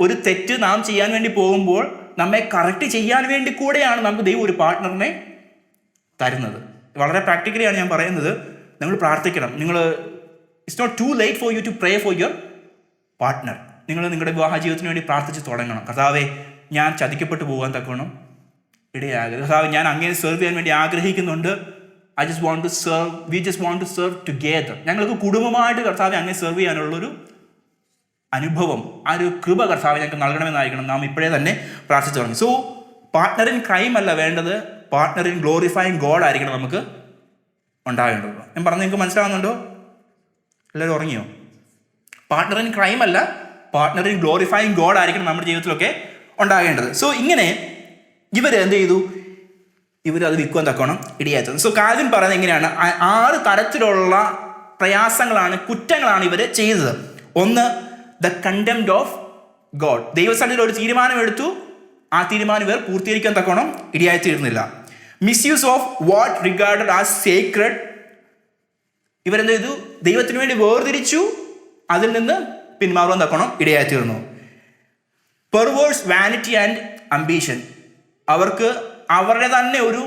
ഒരു തെറ്റ് നാം ചെയ്യാൻ വേണ്ടി പോകുമ്പോൾ നമ്മെ കറക്റ്റ് ചെയ്യാൻ വേണ്ടി കൂടെയാണ് നമുക്ക് ദൈവം ഒരു പാർട്ട്ണറിനെ തരുന്നത്. വളരെ പ്രാക്ടിക്കലിയാണ് ഞാൻ പറയുന്നത്. നിങ്ങൾ പ്രാർത്ഥിക്കണം. It's not too late for you to pray for your partner. നിങ്ങൾ നിങ്ങളുടെ വിവാഹ ജീവിതത്തിന് വേണ്ടി പ്രാർത്ഥിച്ച് തുടങ്ങണം. കർത്താവേ ഞാൻ ചതിക്കപ്പെട്ടു പോകാൻ തക്കണം ഇടയാകരുത്. കർത്താവ് ഞാൻ അങ്ങനെ സെർവ് ചെയ്യാൻ വേണ്ടി ആഗ്രഹിക്കുന്നുണ്ട്. I just want to serve, we just want to serve together. ഞങ്ങൾക്ക് കുടുംബമായിട്ട് കർത്താവെ അങ്ങനെ സെർവ് ചെയ്യാനുള്ളൊരു അനുഭവം, ആ ഒരു കൃപ കർത്താവ് ഞങ്ങൾക്ക് നൽകണമെന്നായിരിക്കണം നാം ഇപ്പോഴേ തന്നെ പ്രാർത്ഥിച്ചു തുടങ്ങി. സോ പാർട്ട്ണർ ഇൻ ക്രൈം അല്ല വേണ്ടത്, പാർട്ട്ണർ ഇൻ ഗ്ലോറിഫൈങ് ഗോഡ് ആയിരിക്കണം നമുക്ക് ഉണ്ടാകേണ്ടത്. ഞാൻ പറഞ്ഞത് നിങ്ങൾക്ക് മനസ്സിലാവുന്നുണ്ടോ? എല്ലാവരും ഉറങ്ങിയോ? പാർട്ട്ണർ ഇൻ ക്രൈം അല്ല, പാർട്ട്ണർ ഇൻ ഗ്ലോറിഫൈങ് ഗോഡ് ആയിരിക്കണം നമ്മുടെ ജീവിതത്തിലൊക്കെ ഉണ്ടാകേണ്ടത്. സോ ഇങ്ങനെ ഇവർ എന്ത് ചെയ്തു? ഇവരത് വിൽക്കുവാൻ തക്കണം ഇടയാച്ചത്. സോ കാൽവിൻ പറയുന്നത് എങ്ങനെയാണ്? 6 തരത്തിലുള്ള പ്രയാസങ്ങളാണ്, കുറ്റങ്ങളാണ് ഇവർ ചെയ്തത്. ഒന്ന്, ദ കണ്ടംപ്റ്റ് ഓഫ് ഗോഡ്. ദൈവസന്നിധിയിൽ ഒരു തീരുമാനം എടുത്തു, ആ തീരുമാനം ഇവർ പൂർത്തീകരിക്കാൻ തക്കണം ഇടയായി തീർന്നില്ല. Misuse of what regarded as Sacred. ഇവരെന്ത് ചെയ്തു? ദൈവത്തിന് വേണ്ടി വേർതിരിച്ചു, അതിൽ നിന്ന് പിന്മാറുവാൻ തക്കണം ഇടയായി തീർന്നു. Perverse vanity and ambition. അവർക്ക് അവരുടെ തന്നെ ഒരു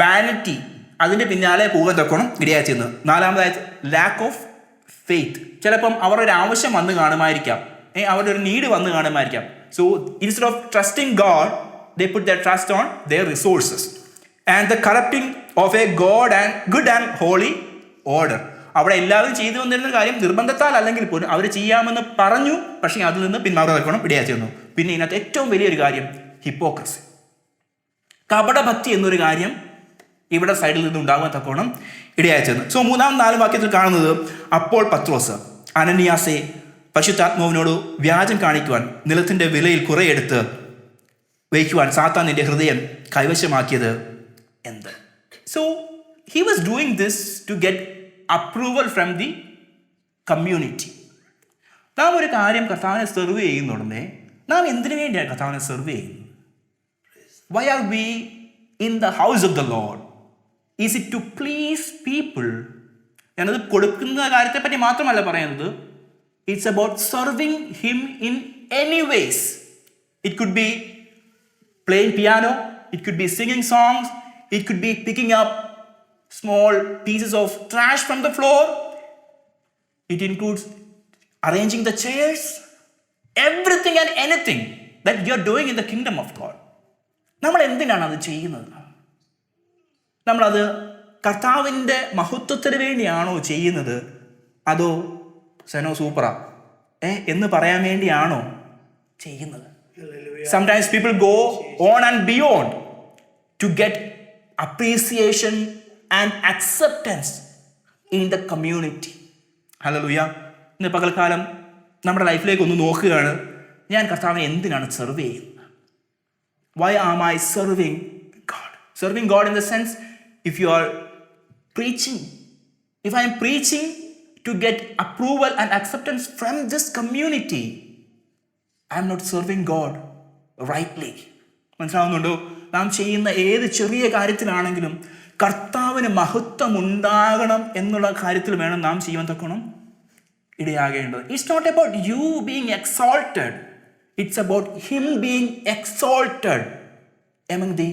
വാനിറ്റി, അതിൻ്റെ പിന്നാലെ പോകാൻ തക്കണം ഇടയായി തീർന്നു. 4-മതായത് ലാക്ക് ഓഫ് ഫെയ്ത്ത്. ചിലപ്പം അവരുടെ ആവശ്യം വന്ന് കാണുമായിരിക്കാം, അവരുടെ ഒരു നീഡ് വന്ന് കാണുമായിരിക്കാം. So instead of trusting God they put their trust on their resources. And the corrupting of a good and holy order. അവിടെ എല്ലാവരും ചെയ്തു വന്നിരുന്ന കാര്യം നിർബന്ധത്താൽ അല്ലെങ്കിൽ പോലും അവർ ചെയ്യാമെന്ന് പറഞ്ഞു, പക്ഷേ അതിൽ നിന്ന് പിന്മാറാൻ തക്കണം ഇടയായി തീർന്നു. പിന്നെ ഇതിനകത്ത് ഏറ്റവും വലിയൊരു കാര്യം ഹിപ്പോക്രസി, കപടഭക്തി എന്നൊരു കാര്യം ഇവിടെ സൈഡിൽ നിന്ന് ഉണ്ടാകാൻ തക്കോണം ഇടയായി തീർന്നു. സോ 3-4 വാക്യത്തിൽ കാണുന്നത്, അപ്പോൾ പത്രോസ് അനനിയാസെ പരിശുദ്ധാത്മാവിനോട് വ്യാജം കാണിക്കുവാൻ നിലത്തിൻ്റെ വിലയിൽ കുറെയെടുത്ത് വയ്ക്കുവാൻ സാത്താൻ നിന്റെ ഹൃദയം കൈവശമാക്കിയത് എന്ത്? So he was doing this to get approval from the community. നാം ഒരു കാര്യം കർത്താവിനെ സെർവ് ചെയ്യുന്നുടനെ നാം എന്തിനു വേണ്ടിയാണ് കർത്താവിനെ സെർവ് ചെയ്യുന്നത്? Why are we in the house of the Lord? Is it to please people? ഞാനത് കൊടുക്കുന്ന കാര്യത്തെപ്പറ്റി മാത്രമല്ല പറയുന്നത്. It's about serving him in any ways. It could be playing piano, it could be singing songs, it could be picking up small pieces of trash from the floor. It includes arranging the chairs, everything and anything that you're doing in the kingdom of God. നമ്മൾ എന്തിനാണ് അത് ചെയ്യുന്നത്? നമ്മളത് കർത്താവിൻ്റെ മഹത്വത്തിന് വേണ്ടിയാണോ ചെയ്യുന്നത്? അതോ സെനോ സൂപ്പറാ എന്ന് പറയാൻ വേണ്ടിയാണോ ചെയ്യുന്നത്? Sometimes people go on and beyond to get appreciation and acceptance in the community. Hallelujah. ഇന്ന് പകൽക്കാലം നമ്മുടെ ലൈഫിലേക്ക് ഒന്ന് നോക്കുകയാണ്. ഞാൻ കർത്താവിനെ എന്തിനാണ് സെർവ് ചെയ്യുന്നത്? Why am I serving God? Serving God in the sense, if you are preaching, if I am preaching to get approval and acceptance from this community, I am not serving God rightly. മനസ്സിലാവുന്നുണ്ടോ? നാം ചെയ്യുന്ന ഏത് ചെറിയ കാര്യത്തിലാണെങ്കിലും കർത്താവിന് മഹത്വം ഉണ്ടാകണം എന്നുള്ള കാര്യത്തിൽ വേണം നാം ചെയ്യാൻ തക്കണം ഇടയാകേണ്ടത്. It's not about you being exalted. It's about him being exalted among the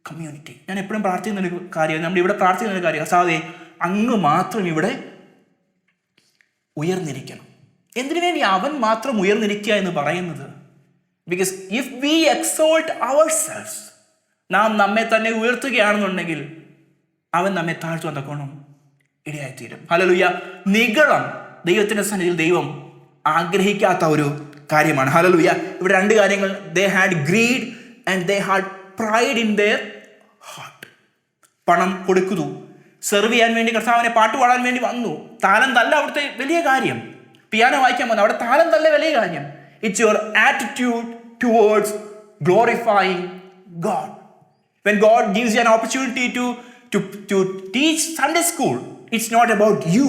community. ഞാൻ എപ്പോഴും പ്രാർത്ഥിക്കുന്നൊരു കാര്യം, നമ്മളിവിടെ പ്രാർത്ഥിക്കുന്നൊരു കാര്യം, കർത്താവേ അങ്ങ് മാത്രം ഇവിടെ ഉയർന്നിരിക്കണം. എന്തിനു വേണ്ടി അവൻ മാത്രം ഉയർന്നിരിക്കുക എന്ന് പറയുന്നത്? Because if we exalt ourselves, നാം നമ്മെ തന്നെ ഉയർത്തുകയാണെന്നുണ്ടെങ്കിൽ അവൻ നമ്മെ താഴ്ത്തുവാൻ തക്കോണം ഇടയായിത്തീരും. ഹല്ലേലൂയ. നിഗളം ദൈവത്തിൻ്റെ സന്നിധിയിൽ ദൈവം ആഗ്രഹിക്കാത്ത ഒരു കാര്യമാണ്. ഹല്ലേലൂയ. ഇവിടെ 2 കാര്യങ്ങൾ, they had greed and they had pride in their heart. പണം കൊടുക്കുന്നു. സെർവ് ചെയ്യാൻ വേണ്ടി കർത്താവിനെ പാട്ട് പാടാൻ വേണ്ടി വന്നു. താലന്തല്ല അവിടുത്തെ വലിയ കാര്യം. പിയാനോ വായിക്കാൻ വന്നു, അവിടെ താലന്തല്ല വലിയ കാര്യം. It's your attitude towards glorifying God. When God gives you an opportunity to teach Sunday school, it's not about you.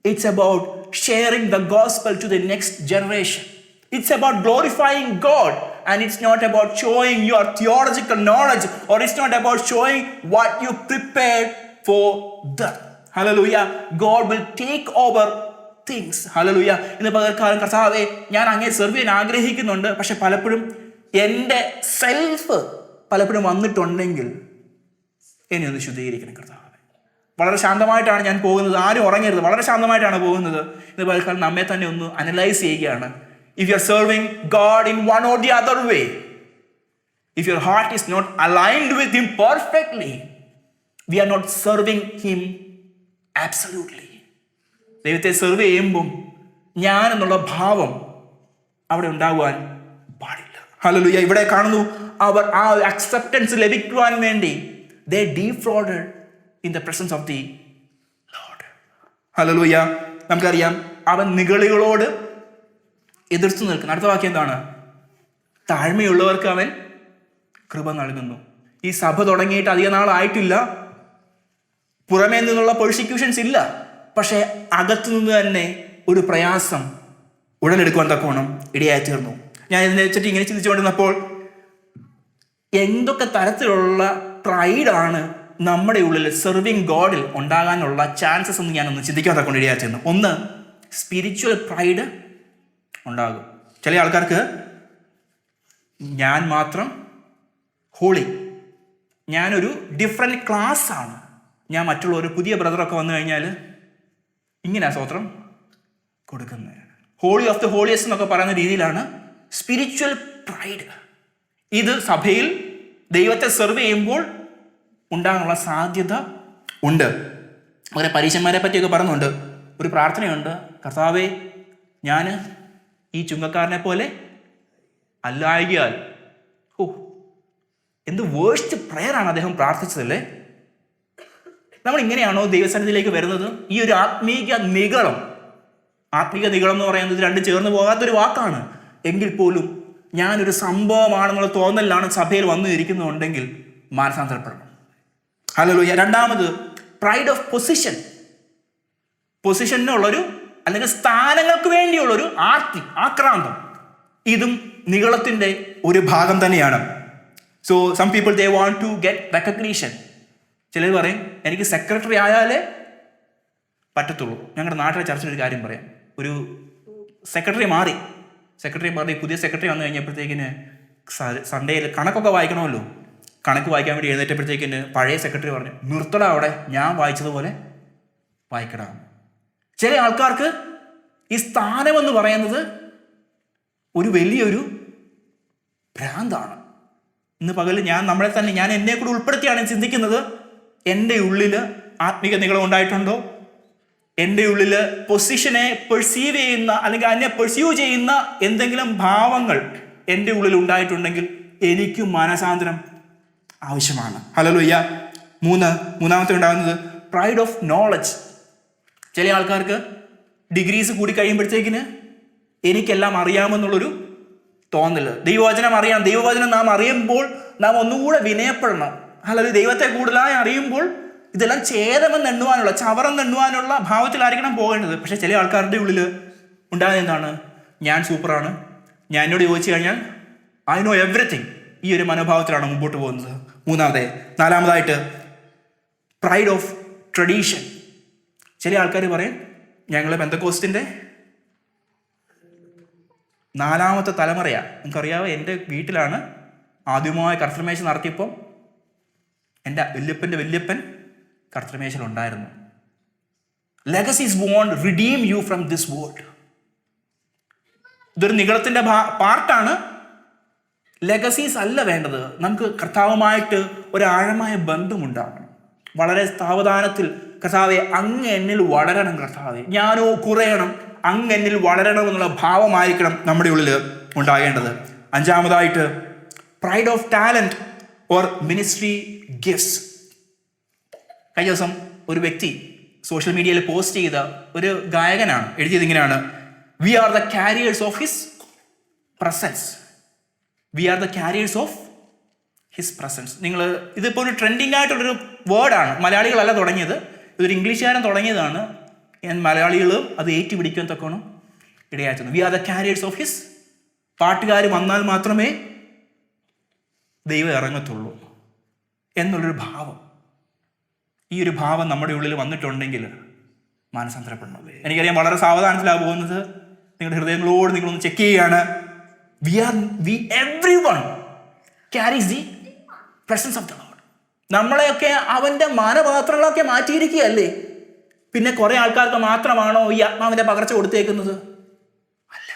It's about sharing the gospel to the next generation. It's about glorifying God, and it's not about showing your theological knowledge, or it's not about showing what you prepared for them. Hallelujah. God will take over things. Hallelujah. ഇന്ന് പകൽക്കാലം കർത്താവേ, ഞാൻ അങ്ങേ serve ചെയ്യാൻ ആഗ്രഹിക്കുന്നുണ്ട്, പക്ഷെ പലപ്പോഴും എൻ്റെ സെൽഫ് പലപ്പോഴും വന്നിട്ടുണ്ടെങ്കിൽ എന്നെ ഒന്ന് ശുദ്ധീകരിക്കണം കർത്താവേ. വളരെ ശാന്തമായിട്ടാണ് ഞാൻ പോകുന്നത്, ആരും ഉറങ്ങരുത്, വളരെ ശാന്തമായിട്ടാണ് പോകുന്നത്. ഇന്ന് പലക്കാലം നമ്മെ തന്നെ ഒന്ന് അനലൈസ് ചെയ്യുകയാണ്. If you are serving God in one or the other way, if your heart is not aligned with Him perfectly, we are not serving Him absolutely. ദൈവത്തെ സെർവ് ചെയ്യുമ്പം ഞാൻ എന്നുള്ള ഭാവം അവിടെ ഉണ്ടാകുവാൻ പാടില്ല. ഹല്ലേലൂയ. ഇവിടെ കാണുന്നു, അവർ ആ അക്സെപ്റ്റൻസ് ലഭിക്കുവാൻ വേണ്ടി they defrauded in the presence of the Lord. Hallelujah. നമുക്കറിയാം, അവൻ നിഗളികളോട് എതിർത്തു നിൽക്കുന്നു. അടുത്ത വാക്യം എന്താണ്? താഴ്മയുള്ളവർക്ക് അവൻ കൃപ നൽകുന്നു. ഈ സഭ തുടങ്ങിയിട്ട് അധിക നാളായിട്ടില്ല, പുറമേ നിന്നുള്ള പെർസിക്യൂഷൻസ് ഇല്ല, പക്ഷേ അകത്തു നിന്ന് തന്നെ ഒരു പ്രയാസം ഉടലെടുക്കുവാൻ തക്കവണ്ണം ഇടയായി തീർന്നു. ഞാൻ ഇതിനെ വെച്ചിട്ട് ഇങ്ങനെ ചിന്തിച്ചുകൊണ്ടിരുന്നപ്പോൾ എന്തൊക്കെ തരത്തിലുള്ള പ്രൈഡാണ് നമ്മുടെ ഉള്ളിൽ സെർവിങ് ഗോഡിൽ ഉണ്ടാകാനുള്ള ചാൻസസ് എന്ന് ഞാനൊന്ന് ചിന്തിക്കാൻ തക്കൊണ്ട് ഇടയായി തീർന്നു. ഒന്ന്, സ്പിരിച്വൽ പ്രൈഡ് ഉണ്ടാകും. ചില ആൾക്കാർക്ക് ഞാൻ മാത്രം ഹോളി, ഞാനൊരു ഡിഫറെൻറ്റ് ക്ലാസ് ആണ്, ഞാൻ മറ്റുള്ള ഒരു പുതിയ ബ്രദറൊക്കെ വന്നു കഴിഞ്ഞാൽ ഇങ്ങനെയാണ് സ്വത്രം കൊടുക്കുന്നത്. ഹോളി ഓഫ് ദ ഹോളിയസ്റ്റ് എന്നൊക്കെ പറയുന്ന രീതിയിലാണ് സ്പിരിച്വൽ പ്രൈഡ്. ഇത് സഭയിൽ ദൈവത്തെ സെർവ് ചെയ്യുമ്പോൾ ഉണ്ടാകാനുള്ള സാധ്യത ഉണ്ട്. അങ്ങനെ പരീശന്മാരെ പറ്റിയൊക്കെ പറയുന്നുണ്ട്. ഒരു പ്രാർത്ഥനയുണ്ട്, കർത്താവേ, ഞാൻ ഈ ചുങ്കക്കാരനെ പോലെ അല്ലായികയാൽ. ഓ, എന്ത് വേഴ്സ്റ്റ് പ്രയറാണ് അദ്ദേഹം പ്രാർത്ഥിച്ചതല്ലേ. നമ്മൾ ഇങ്ങനെയാണോ ദൈവസന്നിധിയിലേക്ക് വരുന്നത്? ഈ ഒരു ആത്മീക നിഗളം എന്ന് പറയുന്നത് രണ്ടും ചേർന്ന് പോകാത്തൊരു വാക്കാണ്. എങ്കിൽ പോലും ഞാനൊരു സംഭവമാണെന്നുള്ള തോന്നലിലാണ് സഭയിൽ വന്നു ഇരിക്കുന്നുണ്ടെങ്കിൽ മാനസാന്തരപ്പെടണം. ഹല്ലേലൂയ. രണ്ടാമത്, പ്രൈഡ് ഓഫ് പൊസിഷനുള്ളൊരു അല്ലെങ്കിൽ സ്ഥാനങ്ങൾക്ക് വേണ്ടിയുള്ളൊരു ആക്രാന്തം. ഇതും നിഗളത്തിൻ്റെ ഒരു ഭാഗം തന്നെയാണ്. So some people they want to get recognition. ചിലർ പറയും, എനിക്ക് സെക്രട്ടറി ആയാലേ പറ്റത്തുള്ളൂ. ഞങ്ങളുടെ നാട്ടിലെ ചർച്ചിൽ ഒരു കാര്യം പറയാം. ഒരു സെക്രട്ടറി മാറി, പുതിയ സെക്രട്ടറി വന്നു കഴിഞ്ഞപ്പോഴത്തേക്കിന് സൺഡേയിൽ കണക്കൊക്കെ വായിക്കണമല്ലോ. കണക്ക് വായിക്കാൻ വേണ്ടി എഴുന്നേറ്റപ്പോഴത്തേക്കിന് പഴയ സെക്രട്ടറി പറഞ്ഞു, നിർത്തടാ അവിടെ, ഞാൻ വായിച്ചതുപോലെ വായിക്കടാ. ചില ആൾക്കാർക്ക് ഈ സ്ഥാനമെന്ന് പറയുന്നത് ഒരു വലിയൊരു ഭ്രാന്താണ്. ഇന്ന് പകൽ ഞാൻ എന്നെ കൂടെ ഉൾപ്പെടുത്തിയാണ് ചിന്തിക്കുന്നത്. എൻ്റെ ഉള്ളിൽ ആത്മീക നിഗളം ഉണ്ടായിട്ടുണ്ടോ? എൻ്റെ ഉള്ളിൽ പൊസിഷനെ പെർസീവ് ചെയ്യുന്ന അല്ലെങ്കിൽ അതിനെ പെർസ്യൂ ചെയ്യുന്ന എന്തെങ്കിലും ഭാവങ്ങൾ എൻ്റെ ഉള്ളിൽ ഉണ്ടായിട്ടുണ്ടെങ്കിൽ എനിക്ക് മാനസാന്തരം ആവശ്യമാണ്. ഹല്ലേലൂയ. മൂന്നാമത്തെ ഉണ്ടാകുന്നത് പ്രൈഡ് ഓഫ് നോളജ്. ചില ആൾക്കാർക്ക് ഡിഗ്രീസ് കൂടി കഴിയുമ്പോഴത്തേക്കിന് എനിക്കെല്ലാം അറിയാമെന്നുള്ളൊരു തോന്നൽ. ദൈവവചനം നാം അറിയുമ്പോൾ നാം ഒന്നുകൂടെ വിനയപ്പെടണം. അല്ലെങ്കിൽ ദൈവത്തെ കൂടുതലായി അറിയുമ്പോൾ ഇതെല്ലാം ഛേദമെന്നെണ്ണുവാനുള്ള, ചവറെന്നെണ്ണുവാനുള്ള ഭാവത്തിലായിരിക്കണം പോകേണ്ടത്. പക്ഷേ ചില ആൾക്കാരുടെ ഉള്ളിൽ ഉണ്ടാകുന്നത് എന്താണ്? ഞാൻ സൂപ്പറാണ്, ഞാൻ എന്നോട് ചോദിച്ചു കഴിഞ്ഞാൽ ഐ നോ എവറിത്തിങ്. ഈ ഒരു മനോഭാവത്തിലാണ് മുമ്പോട്ട് പോകുന്നത്. നാലാമതായിട്ട് പ്രൈഡ് ഓഫ് ട്രഡീഷൻ. ചില ആൾക്കാർ പറയും, ഞങ്ങൾ പെന്തക്കോസ്റ്റിൻ്റെ 4ാമത്തെ തലമുറയാണ്. നിങ്ങൾക്കറിയാവോ, എൻ്റെ വീട്ടിലാണ് ആദ്യമായി കർത്തൃമേശ നടത്തിയപ്പോൾ എൻ്റെ വല്യപ്പൻ കർത്തൃമേശയിലുണ്ടായിരുന്നു. Legacies won't redeem you from this world. ഇതൊരു നിഗളത്തിൻ്റെ പാർട്ടാണ്. ലെഗസീസ് അല്ല വേണ്ടത്. നമുക്ക് കർത്താവുമായിട്ട് ഒരാഴമായ ബന്ധമുണ്ടാകണം. വളരെ സാവധാനത്തിൽ, കർത്താവെ അങ്ങ് എന്നിൽ വളരണം, കർത്താവെ ഞാനോ കുറയണം, അങ്ങ് എന്നിൽ വളരണം എന്നുള്ള ഭാവമായിരിക്കണം നമ്മുടെ ഉള്ളിൽ ഉണ്ടാകേണ്ടത്. 5ാമതായിട്ട് pride of talent or ministry gifts. കഴിഞ്ഞ ദിവസം ഒരു വ്യക്തി സോഷ്യൽ മീഡിയയിൽ പോസ്റ്റ് ചെയ്ത ഒരു ഗായകനാണ് എഴുതിയത് ഇങ്ങനെയാണ്: we are the carriers of his presence. We are the carriers of his presence. നിങ്ങൾ ഇതിപ്പോൾ ഒരു ട്രെൻഡിങ് ആയിട്ടുള്ളൊരു വേർഡാണ്. മലയാളികളല്ല തുടങ്ങിയത്, ഇതൊരു ഇംഗ്ലീഷുകാരൻ തുടങ്ങിയതാണ്. മലയാളികളും അത് ഏറ്റുപിടിക്കാൻ തക്കണം ഇടയാറ്റുന്നു. We are the carriers of his. പാട്ടുകാർ വന്നാൽ മാത്രമേ ദൈവം ഇറങ്ങത്തുള്ളൂ എന്നുള്ളൊരു ഭാവം, ഈ ഒരു ഭാവം നമ്മുടെ ഉള്ളിൽ വന്നിട്ടുണ്ടെങ്കിൽ മാനസാന്തരപ്പെടണം. എനിക്കറിയാം വളരെ സാവധാനത്തിലാണ് പോകുന്നത്. നിങ്ങളുടെ ഹൃദയങ്ങളോട് നിങ്ങളൊന്ന് ചെക്ക് ചെയ്യുകയാണ്. everyone carries the presence of the Lord. നമ്മളെയൊക്കെ അവൻ്റെ മാനപാത്രങ്ങളൊക്കെ മാറ്റിയിരിക്കുകയല്ലേ. പിന്നെ കുറെ ആൾക്കാർക്ക് മാത്രമാണോ ഈ ആത്മാവിന്റെ പകർച്ച കൊടുത്തേക്കുന്നത്? അല്ല.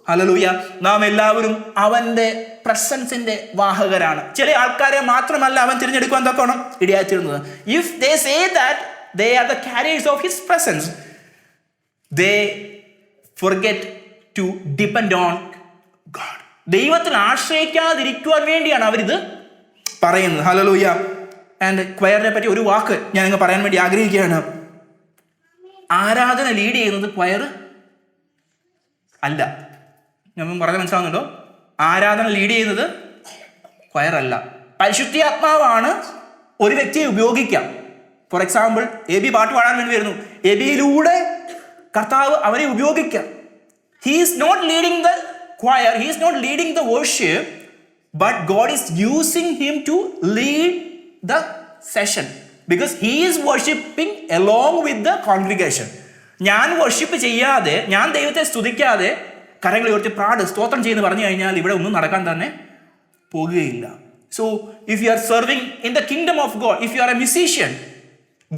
ഹല്ലേലൂയ. നാം എല്ലാവരും അവന്റെ പ്രസൻസിന്റെ വാഹകരാണ്. ചില ആൾക്കാരെ മാത്രമല്ല അവൻ തിരഞ്ഞെടുക്കുവാൻ തക്കണം ഇടയാറ്റിരുന്നത്. If they say that they are the carriers of his presence, they forget to depend on God. ദൈവത്തിൽ ആശ്രയിക്കാതിരിക്കുവാൻ വേണ്ടിയാണ് അവരിത് പറയുന്നത്. ഹല്ലേലൂയ. ആൻഡ് ക്വയറിനെ പറ്റി ഒരു വാക്ക് ഞാൻ അങ്ങ് പറയാൻ വേണ്ടി ആഗ്രഹിക്കുകയാണ്. ആരാധന ലീഡ് ചെയ്യുന്നത് ക്വയർ അല്ല. ഞാൻ പറഞ്ഞ മനസ്സിലാവുന്നുണ്ടോ? ആരാധന ലീഡ് ചെയ്യുന്നത് ക്വയർ അല്ല, പരിശുദ്ധാത്മാവാണ് ഒരു വ്യക്തിയെ ഉപയോഗിക്കാം. ഫോർ എക്സാമ്പിൾ, എബി പാട്ട് പാടാൻ വേണ്ടി വരുന്നു. എബിയിലൂടെ കർത്താവ് അവരെ ഉപയോഗിക്കാം. He is not leading the choir, he is not leading the worship, but God is using him to lead the session because he is worshiping along with the congregation. ഞാൻ worship ചെയ്യാതെ, ഞാൻ ദൈവത്തെ സ്തുതിക്കാതെ കരങ്ങൾ ഉയർത്തി സ്തോത്രം ചെയ്യുന്നു പറഞ്ഞു കഴിഞ്ഞാൽ ഇവിടെ ഒന്നും നടക്കാൻ തന്നെ പോകുകയില്ല. So if you are serving in the kingdom of God, if you are a musician,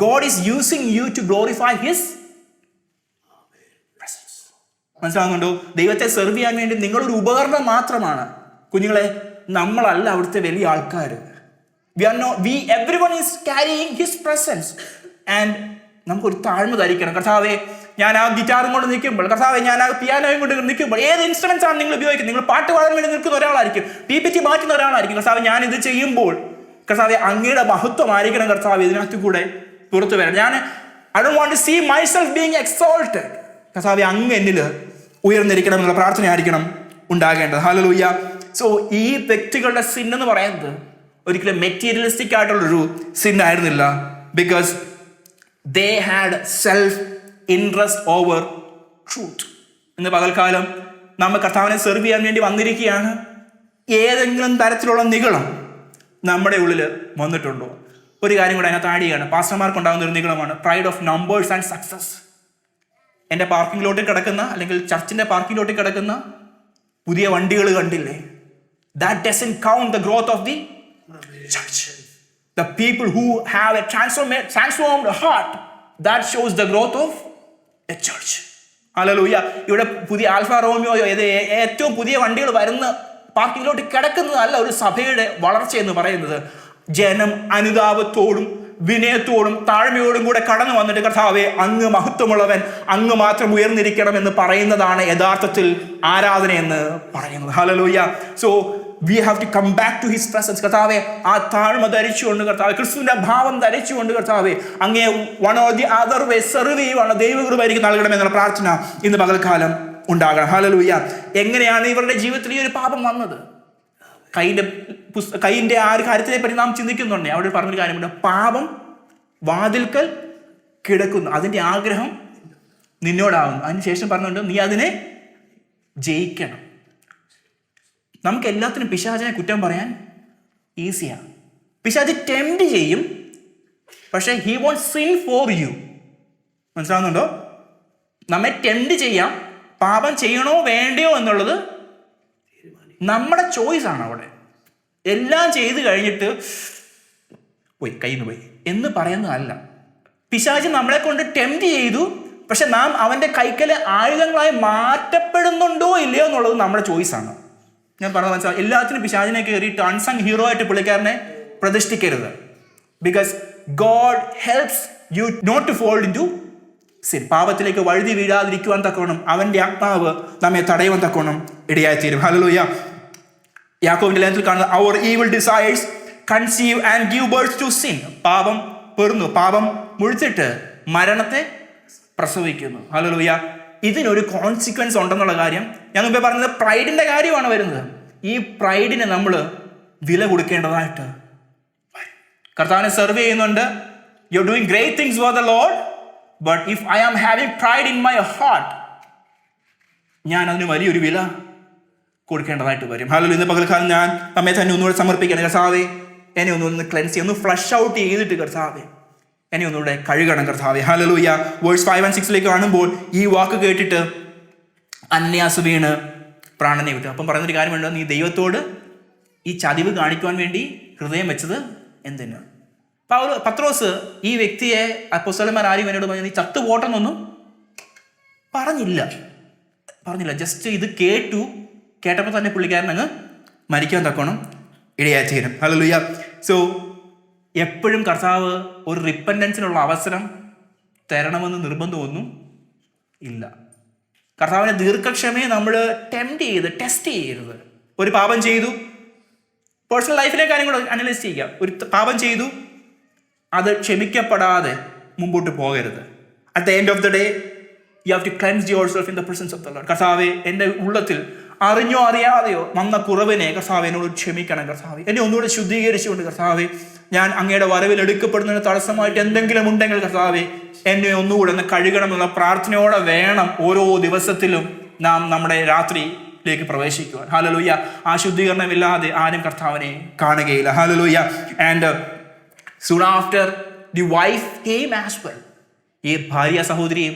God is using you to glorify his. മനസ്സിലാകുന്നുണ്ടോ? ദൈവത്തെ സെർവ് ചെയ്യാൻ വേണ്ടി നിങ്ങളൊരു ഉപകരണം മാത്രമാണ്. കുഞ്ഞുങ്ങളെ, നമ്മളല്ല അവിടുത്തെ വലിയ ആൾക്കാർ. everyone is carrying his presence. And നമുക്കൊരു താഴ്മ ധരിക്കണം. കർത്താവെ, ഞാൻ ആ ഗിറ്റാറും കൊണ്ട് നിൽക്കുമ്പോൾ, കർത്താവെ ഞാൻ ആ പിയാനോയും കൊണ്ട് നിൽക്കുമ്പോൾ, ഏത് ഇൻസ്ട്രുമെന്റ്സ് ആണ് നിങ്ങൾ ഉപയോഗിക്കുന്നത്? നിങ്ങൾ പാട്ട് പാടാൻ വേണ്ടി നിൽക്കുന്ന ഒരാളായിരിക്കും, PPT മാറ്റുന്ന ഒരാളായിരിക്കും. കർത്താവെ, ഞാൻ ഇത് ചെയ്യുമ്പോൾ കർത്താവെ അങ്ങയുടെ മഹത്വമായിരിക്കണം കർത്താവെ ഇതിനകത്ത് കൂടെ പുറത്തു വരാൻ. ഞാൻ I don't want to see myself being exalted. കർത്താവെ അങ്ങ് എന്നിൽ ഉയർന്നിരിക്കണം എന്നുള്ള പ്രാർത്ഥനയായിരിക്കണം ഉണ്ടാകേണ്ടത്. ഹല്ലേലൂയ. സോ ഈ വ്യക്തികളുടെ സിൻ എന്ന് പറയുന്നത് ഒരിക്കലും മെറ്റീരിയലിസ്റ്റിക് ആയിട്ടുള്ളൊരു സിൻ ആയിരുന്നില്ല. Because they had self interest over truth. ഇന്ന് പകൽക്കാലം നമ്മൾ കർത്താവിനെ സെർവ് ചെയ്യാൻ വേണ്ടി വന്നിരിക്കുകയാണ്. ഏതെങ്കിലും തരത്തിലുള്ള നിഗളം നമ്മുടെ ഉള്ളിൽ വന്നിട്ടുണ്ടോ? ഒരു കാര്യം കൂടെ അതിനകത്ത് ആഡ് ചെയ്യുകയാണ്. പാസ്റ്റർമാർക്ക് ഉണ്ടാകുന്ന ഒരു നിഗളമാണ് pride of numbers and success. എൻ്റെ പാർക്കിംഗ് ലോട്ടിൽ കിടക്കുന്ന, അല്ലെങ്കിൽ ചർച്ചിൻ്റെ പാർക്കിംഗ് ലോട്ടിൽ കിടക്കുന്ന പുതിയ വണ്ടികൾ കണ്ടില്ലേ? That doesn't count the growth of the church. The people who have a transformed heart, that shows the growth of a church. Hallelujah. ഇവിടെ പുതിയ ആൽഫ റോമിയോയോ ഏറ്റവും പുതിയ വണ്ടികൾ വരുന്ന പാർക്കിംഗ് ലോട്ടിൽ കിടക്കുന്നതല്ല ഒരു സഭയുടെ വളർച്ച എന്ന് പറയുന്നത്. ജനം അനുതാപത്തോടും വിനയത്തോടും താഴ്മയോടും കൂടെ കടന്നു വന്നിട്ട് കർത്താവേ അങ്ങ് മഹത്വമുള്ളവൻ, അങ്ങ് മാത്രം ഉയർന്നിരിക്കണം എന്ന് പറയുന്നതാണ് യഥാർത്ഥത്തിൽ ആരാധന എന്ന് പറയുന്നത്. Hallelujah. So we have to come back to his presence. കർത്താവേ, ആ താഴ്മ ധരിച്ചുകൊണ്ട് കർത്താവേ, ക്രിസ്തുവിന്റെ ഭാവം ധരിച്ചുകൊണ്ട് കർത്താവേ അങ്ങേ one or the other way serve ചെയ്യുവാണ് ദൈവകൃപയായിരിക്കും നൽകണമെന്നുള്ള പ്രാർത്ഥന ഇന്ന് പകൽക്കാലം ഉണ്ടാകണം. ഹല്ലേലൂയ. എങ്ങനെയാണ് ഇവരുടെ ജീവിതത്തിൽ ഈ ഒരു പാപം വന്നത്? കൈയിൻ്റെ ആ ഒരു കാര്യത്തിനെ പറ്റി നാം ചിന്തിക്കുന്നുണ്ടേ. അവിടെ പറഞ്ഞൊരു കാര്യമുണ്ട്, പാപം വാതിൽക്കൽ കിടക്കുന്നു, അതിൻ്റെ ആഗ്രഹം നിന്നോടാവുന്നു. അതിനുശേഷം പറഞ്ഞുകൊണ്ട് നീ അതിനെ ജയിക്കണം. നമുക്ക് എല്ലാത്തിനും പിശാചിനെ കുറ്റം പറയാൻ ഈസിയാണ്. പിശാച് ടെംപ്റ്റ് ചെയ്യും, പക്ഷേ he won't sin for you. മനസ്സിലാവുന്നുണ്ടോ? നമ്മെ ടെംപ്റ്റ് ചെയ്യാം. പാപം ചെയ്യണോ വേണ്ടയോ എന്നുള്ളത് നമ്മുടെ ചോയ്സ് ആണ്. അവിടെ എല്ലാം ചെയ്ത് കഴിഞ്ഞിട്ട് പോയി കയ്യിൽ നിന്ന് പോയി എന്ന് പറയുന്നതല്ല. പിശാച് നമ്മളെ കൊണ്ട് ടെംപ്റ്റ് ചെയ്തു, പക്ഷെ നാം അവൻ്റെ കൈക്കല് ആയുധങ്ങളായി മാറ്റപ്പെടുന്നുണ്ടോ ഇല്ലയോ എന്നുള്ളത് നമ്മുടെ ചോയ്സാണ്. ഞാൻ പറഞ്ഞത് മനസ്സിലാവും. എല്ലാത്തിനും പിശാചിനെ കയറിയിട്ട് അൺസങ് ഹീറോ ആയിട്ട് പുള്ളിക്കാരനെ പ്രതിഷ്ഠിക്കരുത്. Because God helps you not to fall into sin. പാപത്തിലേക്ക് വഴുതി വീഴാതിരിക്കുവാൻ തക്കോണം അവൻ്റെ ആത്മാവ് നമ്മെ തടയുവാൻ തക്കോണം ഇടയായിത്തീരും. ഹല്ലേലൂയ. യാക്കോബിന്റെ ലേഖനത്തിൽ കാണുന്നത് our evil desires conceive and give birth to sin. പാപം പെറുന്നു, പാപം മുഴിച്ചിട്ട് മരണത്തെ പ്രസവിക്കുന്നു. ഹല്ലേലൂയ. ഇതിനൊരു കോൺസിക്വൻസ് ഉണ്ടെന്നുള്ള കാര്യം ഞാൻ മുമ്പേ പറഞ്ഞത് പ്രൈഡിന്റെ കാര്യമാണ് വരുന്നത്. ഈ പ്രൈഡിന് നമ്മൾ വില കൊടുക്കേണ്ടതായിട്ട് കർത്താവിനെ സെർവ് ചെയ്യുന്നുണ്ട്. You are doing great things for the Lord, but if I am having pride in my heart, ഞാൻ അതിന് വലിയൊരു വില കൊടുക്കേണ്ടതായിട്ട് വരും. ഹല്ലേലൂയ. ഇന്ന് പകൽക്കാലം ഞാൻ നമ്മെ തന്നെ ഒന്നുകൂടെ സമർപ്പിക്കണം. കർത്താവേ, എന്നെ ഒന്നൊന്ന് ക്ലെൻസ് ചെയ്യും, ഒന്ന് ഫ്ലഷ് ഔട്ട് ചെയ്തിട്ട് കർത്താവേ എന്നെ ഒന്നുകൂടെ കഴുകണം കർത്താവേ. ഹല്ലേലൂയ. വേഴ്സ് 5 and 6 കാണുമ്പോൾ ഈ വാക്ക് കേട്ടിട്ട് അനന്യാസ് വീണ് പ്രാണനെ വിട്ടു. അപ്പം പറയുന്നൊരു കാര്യമുണ്ട്, നീ ദൈവത്തോട് ഈ ചതിവ് കാണിക്കുവാൻ വേണ്ടി ഹൃദയം വെച്ചത് എന്തിന്? പത്രോസ് ഈ വ്യക്തിയെ അപ്പോസ്തലന്മാർ ആരും എന്നോട് പറഞ്ഞു നീ ചത്തു പോട്ടെന്നൊന്നും പറഞ്ഞില്ല. ജസ്റ്റ് ഇത് കേട്ടപ്പോൾ തന്നെ പുള്ളിക്കാരൻ അങ്ങ് മരിക്കാൻ തക്കോണം ഇടയായി തീരും. ഹല്ലേലൂയ. സോ എപ്പോഴും കർത്താവ് ഒരു റിപ്പൻഡൻസിനുള്ള അവസരം തരണമെന്ന് നിർബന്ധമൊന്നും ഇല്ല. കർത്താവിനെ ദീർഘക്ഷമയെ നമ്മൾ ടെസ്റ്റ് ചെയ്യരുത്. ഒരു പാപം ചെയ്തു, പേഴ്സണൽ ലൈഫിലെ കാര്യം കൂടെ അനലൈസ് ചെയ്യുക. ഒരു പാപം ചെയ്തു, അത് ക്ഷമിക്കപ്പെടാതെ മുമ്പോട്ട് പോകരുത്. At the end of the day you have to cleanse yourself in the presence of the Lord. കർത്താവേ, എൻ്റെ ഉള്ളത്തിൽ അറിഞ്ഞോ അറിയാതെയോ വന്ന കുറവിനെ കർത്താവേ എന്നോട് ക്ഷമിക്കണം. കർത്താവേ, എന്നെ ഒന്നുകൂടെ ശുദ്ധീകരിച്ചുകൊണ്ട് കർത്താവേ ഞാൻ അങ്ങയുടെ വരവിൽ എടുക്കപ്പെടുന്നതിന് തടസ്സമായിട്ട് എന്തെങ്കിലും ഉണ്ടെങ്കിൽ കർത്താവേ എന്നെ ഒന്നുകൂടെ ഒന്ന് കഴുകണം എന്നുള്ള പ്രാർത്ഥനയോടെ വേണം ഓരോ ദിവസത്തിലും നാം നമ്മുടെ രാത്രിയിലേക്ക് പ്രവേശിക്കുവാൻ. ഹല്ലേലൂയ. ആ ശുദ്ധീകരണമില്ലാതെ ആരും കർത്താവിനെ കാണുകയില്ല. Hallelujah. And soon after the wife came as well. ഈ ഭാര്യ സഹോദരിയും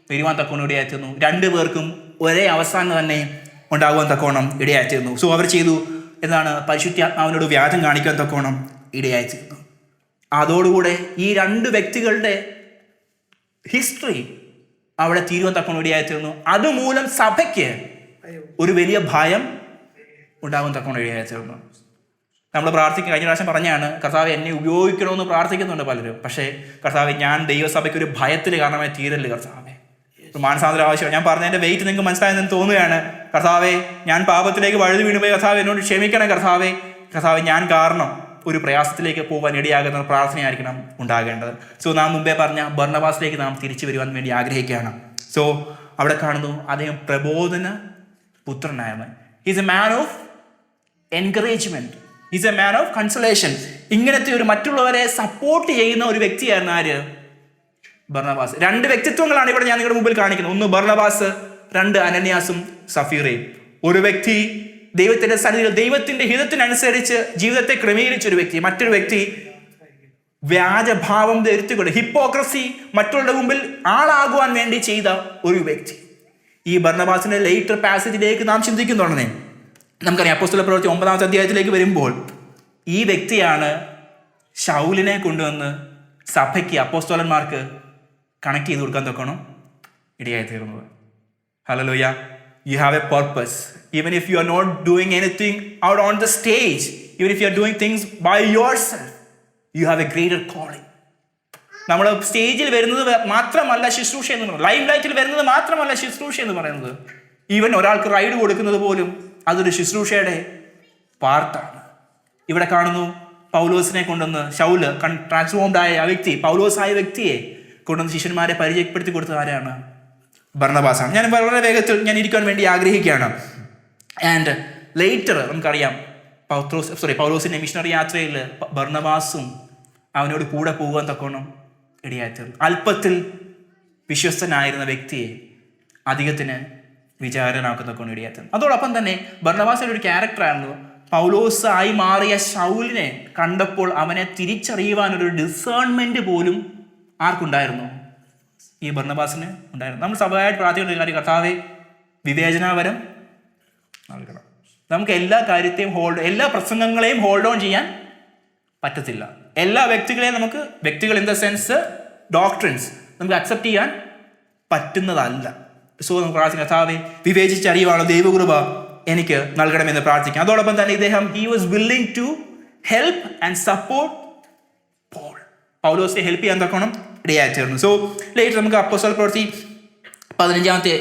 വരുവാൻ തക്കോണം ഇടയായിരുന്നു. രണ്ടുപേർക്കും ഒരേ അവസാനം തന്നെ ഉണ്ടാകുവാൻ തക്കോണം ഇടയായിരുന്നു. സോ അവർ ചെയ്തു എന്താണ്? പരിശുദ്ധാത്മാവിനോട് വ്യാജം കാണിക്കാൻ തക്കോണം ഇടയായിരുന്നു. അതോടുകൂടെ ഈ രണ്ട് വ്യക്തികളുടെ ഹിസ്റ്ററി അവിടെ തീരുവാൻ തക്കോണം ഇടയായിരുന്നു. അതുമൂലം സഭയ്ക്ക് ഒരു വലിയ ഭയം ഉണ്ടാകുവാൻ തക്കോണം ഇടയായിരുന്നു. നമ്മൾ പ്രാർത്ഥിക്കും, കഴിഞ്ഞ പ്രാവശ്യം പറഞ്ഞാണ് കർത്താവ് എന്നെ ഉപയോഗിക്കണമെന്ന് പ്രാർത്ഥിക്കുന്നുണ്ട് പലരും. പക്ഷേ കർത്താവ് ഞാൻ ദൈവസഭയ്ക്ക് ഒരു ഭയത്തിൽ കാരണമായി തീരല്ലേ കർത്താവെ. മാനസാന്തരം ആവശ്യമാണ്. ഞാൻ പറഞ്ഞതിൻ്റെ വെയിറ്റ് നിങ്ങൾക്ക് മനസ്സിലായെന്ന് തോന്നുകയാണ്. കർത്താവെ, ഞാൻ പാപത്തിലേക്ക് വഴുതി വീണുപോയി, കർത്താവ് എന്നോട് ക്ഷമിക്കണം കർത്താവെ. ഞാൻ കാരണം ഒരു പ്രയാസത്തിലേക്ക് പോകാൻ ഇടയാകുന്ന പ്രാർത്ഥനയായിരിക്കണം ഉണ്ടാകേണ്ടത്. സോ നാം മുമ്പേ പറഞ്ഞ ബർന്നബാസിലേക്ക് നാം തിരിച്ചു വരുവാൻ വേണ്ടി ആഗ്രഹിക്കുകയാണ്. സോ അവിടെ കാണുന്നു അദ്ദേഹം പ്രബോധന പുത്രനായിരുന്നു. Is a man of encouragement, is a man of consolation. ഇങ്ങനത്തെ ഒരു മറ്റുള്ളവരെ സപ്പോർട്ട് ചെയ്യുന്ന ഒരു വ്യക്തിയായിരുന്നു ആര്? ബർന്നബാസ്. രണ്ട് വ്യക്തിത്വങ്ങളാണ് ഇവിടെ ഞാൻ നിങ്ങളുടെ മുമ്പിൽ കാണിക്കുന്നത്. ഒന്ന് ബർന്നബാസ്, രണ്ട് അനന്യാസും സഫീറയും. ഒരു വ്യക്തി ദൈവത്തിന്റെ സന്നിധിയിൽ ദൈവത്തിന്റെ ഹിതത്തിനനുസരിച്ച് ജീവിതത്തെ ക്രമീകരിച്ച ഒരു വ്യക്തി. മറ്റൊരു വ്യക്തി വ്യാജഭാവം ധരിച്ചുകൊണ്ട് ഹിപ്പോക്രസി മറ്റുള്ളവരുടെ മുമ്പിൽ ആളാകുവാൻ വേണ്ടി ചെയ്ത ഒരു വ്യക്തി. ഈ ബർന്നബാസിന്റെ ലേറ്റർ പാസേജിലേക്ക് നാം ചിന്തിക്കുന്നുണ്ടെന്നേ നമുക്കറിയാം. അപ്പോസ്തലപ്രവൃത്തി 9-ാമത്തെ അധ്യായത്തിലേക്ക് വരുമ്പോൾ ഈ വ്യക്തിയാണ് ശൗലിനെ കൊണ്ടുവന്ന് സഭയ്ക്ക് അപ്പോസ്തലന്മാർക്ക് കണക്ട് ചെയ്ത് കൊടുക്കാൻ തൊക്കണം ഇടയായി തീർന്നത്. Hallelujah. You have a purpose. Even if you are not doing anything out on the stage, even if you are doing things by yourself, you have a greater calling. നമ്മൾ സ്റ്റേജിൽ വരുന്നത് മാത്രമല്ല ശുശ്രൂഷ എന്ന് പറയുന്നത്, ലൈം ലൈറ്റിൽ വരുന്നത് മാത്രമല്ല ശുശ്രൂഷ എന്ന് പറയുന്നത്. ഈവൻ ഒരാൾക്ക് റൈഡ് കൊടുക്കുന്നത് പോലും അതൊരു ശുശ്രൂഷയുടെ പാർട്ടാണ്. ഇവിടെ കാണുന്നു പൗലോസിനെ കൊണ്ടുവന്ന് ശൗല് ട്രാൻസ്ഫോംഡ് ആയ ആ വ്യക്തി, പൗലോസായ വ്യക്തിയെ കൊണ്ടുവന്ന് ശിഷ്യന്മാരെ പരിചയപ്പെടുത്തി കൊടുത്തത് ആരാണ്? ബർന്നബാസാണ്. ഞാൻ വളരെ വേഗത്തിൽ ഞാൻ ഇരിക്കാൻ വേണ്ടി ആഗ്രഹിക്കുകയാണ്. ആൻഡ് ലേറ്റർ നമുക്കറിയാം പൗലോസിന്റെ മിഷണറി യാത്രയിൽ ബർന്നബാസും അവനോട് കൂടെ പോകാൻ തക്കോണം ഇടയായിത്തീർന്നു. അല്പത്തിൽ വിശ്വസ്തനായിരുന്ന വ്യക്തിയെ അധികത്തിന് വിചാരനാക്കുന്ന തക്കോണം ഇടയായിത്തീർന്നു. അതോടൊപ്പം തന്നെ ബർന്നബാസിന്റെ ഒരു ക്യാരക്ടറായിരുന്നു. പൗലോസ് ആയി മാറിയ ശൗലിനെ കണ്ടപ്പോൾ അവനെ തിരിച്ചറിയുവാനൊരു ഡിസേൺമെന്റ് പോലും ആർക്കുണ്ടായിരുന്നു? ഈ ബർന്നബാസിന് ഉണ്ടായിരുന്നു. നമ്മൾ സഭയായിട്ട് പ്രാർത്ഥിക്കുന്ന കാര്യം, കർത്താവേ വിവേചനാവരം നൽകണം. നമുക്ക് എല്ലാ കാര്യത്തെയും എല്ലാ പ്രസംഗങ്ങളെയും ഹോൾഡ് ഓൺ ചെയ്യാൻ പറ്റത്തില്ല. എല്ലാ വ്യക്തികളെയും നമുക്ക് വ്യക്തികൾ ഇൻ ദ സെൻസ് ഡോക്ട്രിൻസ് നമുക്ക് അക്സെപ്റ്റ് ചെയ്യാൻ പറ്റുന്നതല്ല. സോ നമുക്ക് പ്രാർത്ഥിക്കാം, കർത്താവേ വിവേചിച്ചറിയുവാനുള്ള ദൈവകൃപ എനിക്ക് നൽകണമെന്ന് പ്രാർത്ഥിക്കാം. അതോടൊപ്പം തന്നെ ഇദ്ദേഹം he was willing to help and support പൗലോസിനെ ഹെൽപ്പ് ചെയ്യാൻ തക്കണം ഇടയായിത്തീർന്നു. സോ ലേറ്റർ നമുക്ക് അപ്പോസ്തലപ്രവൃത്തി 13-ാമത്തെ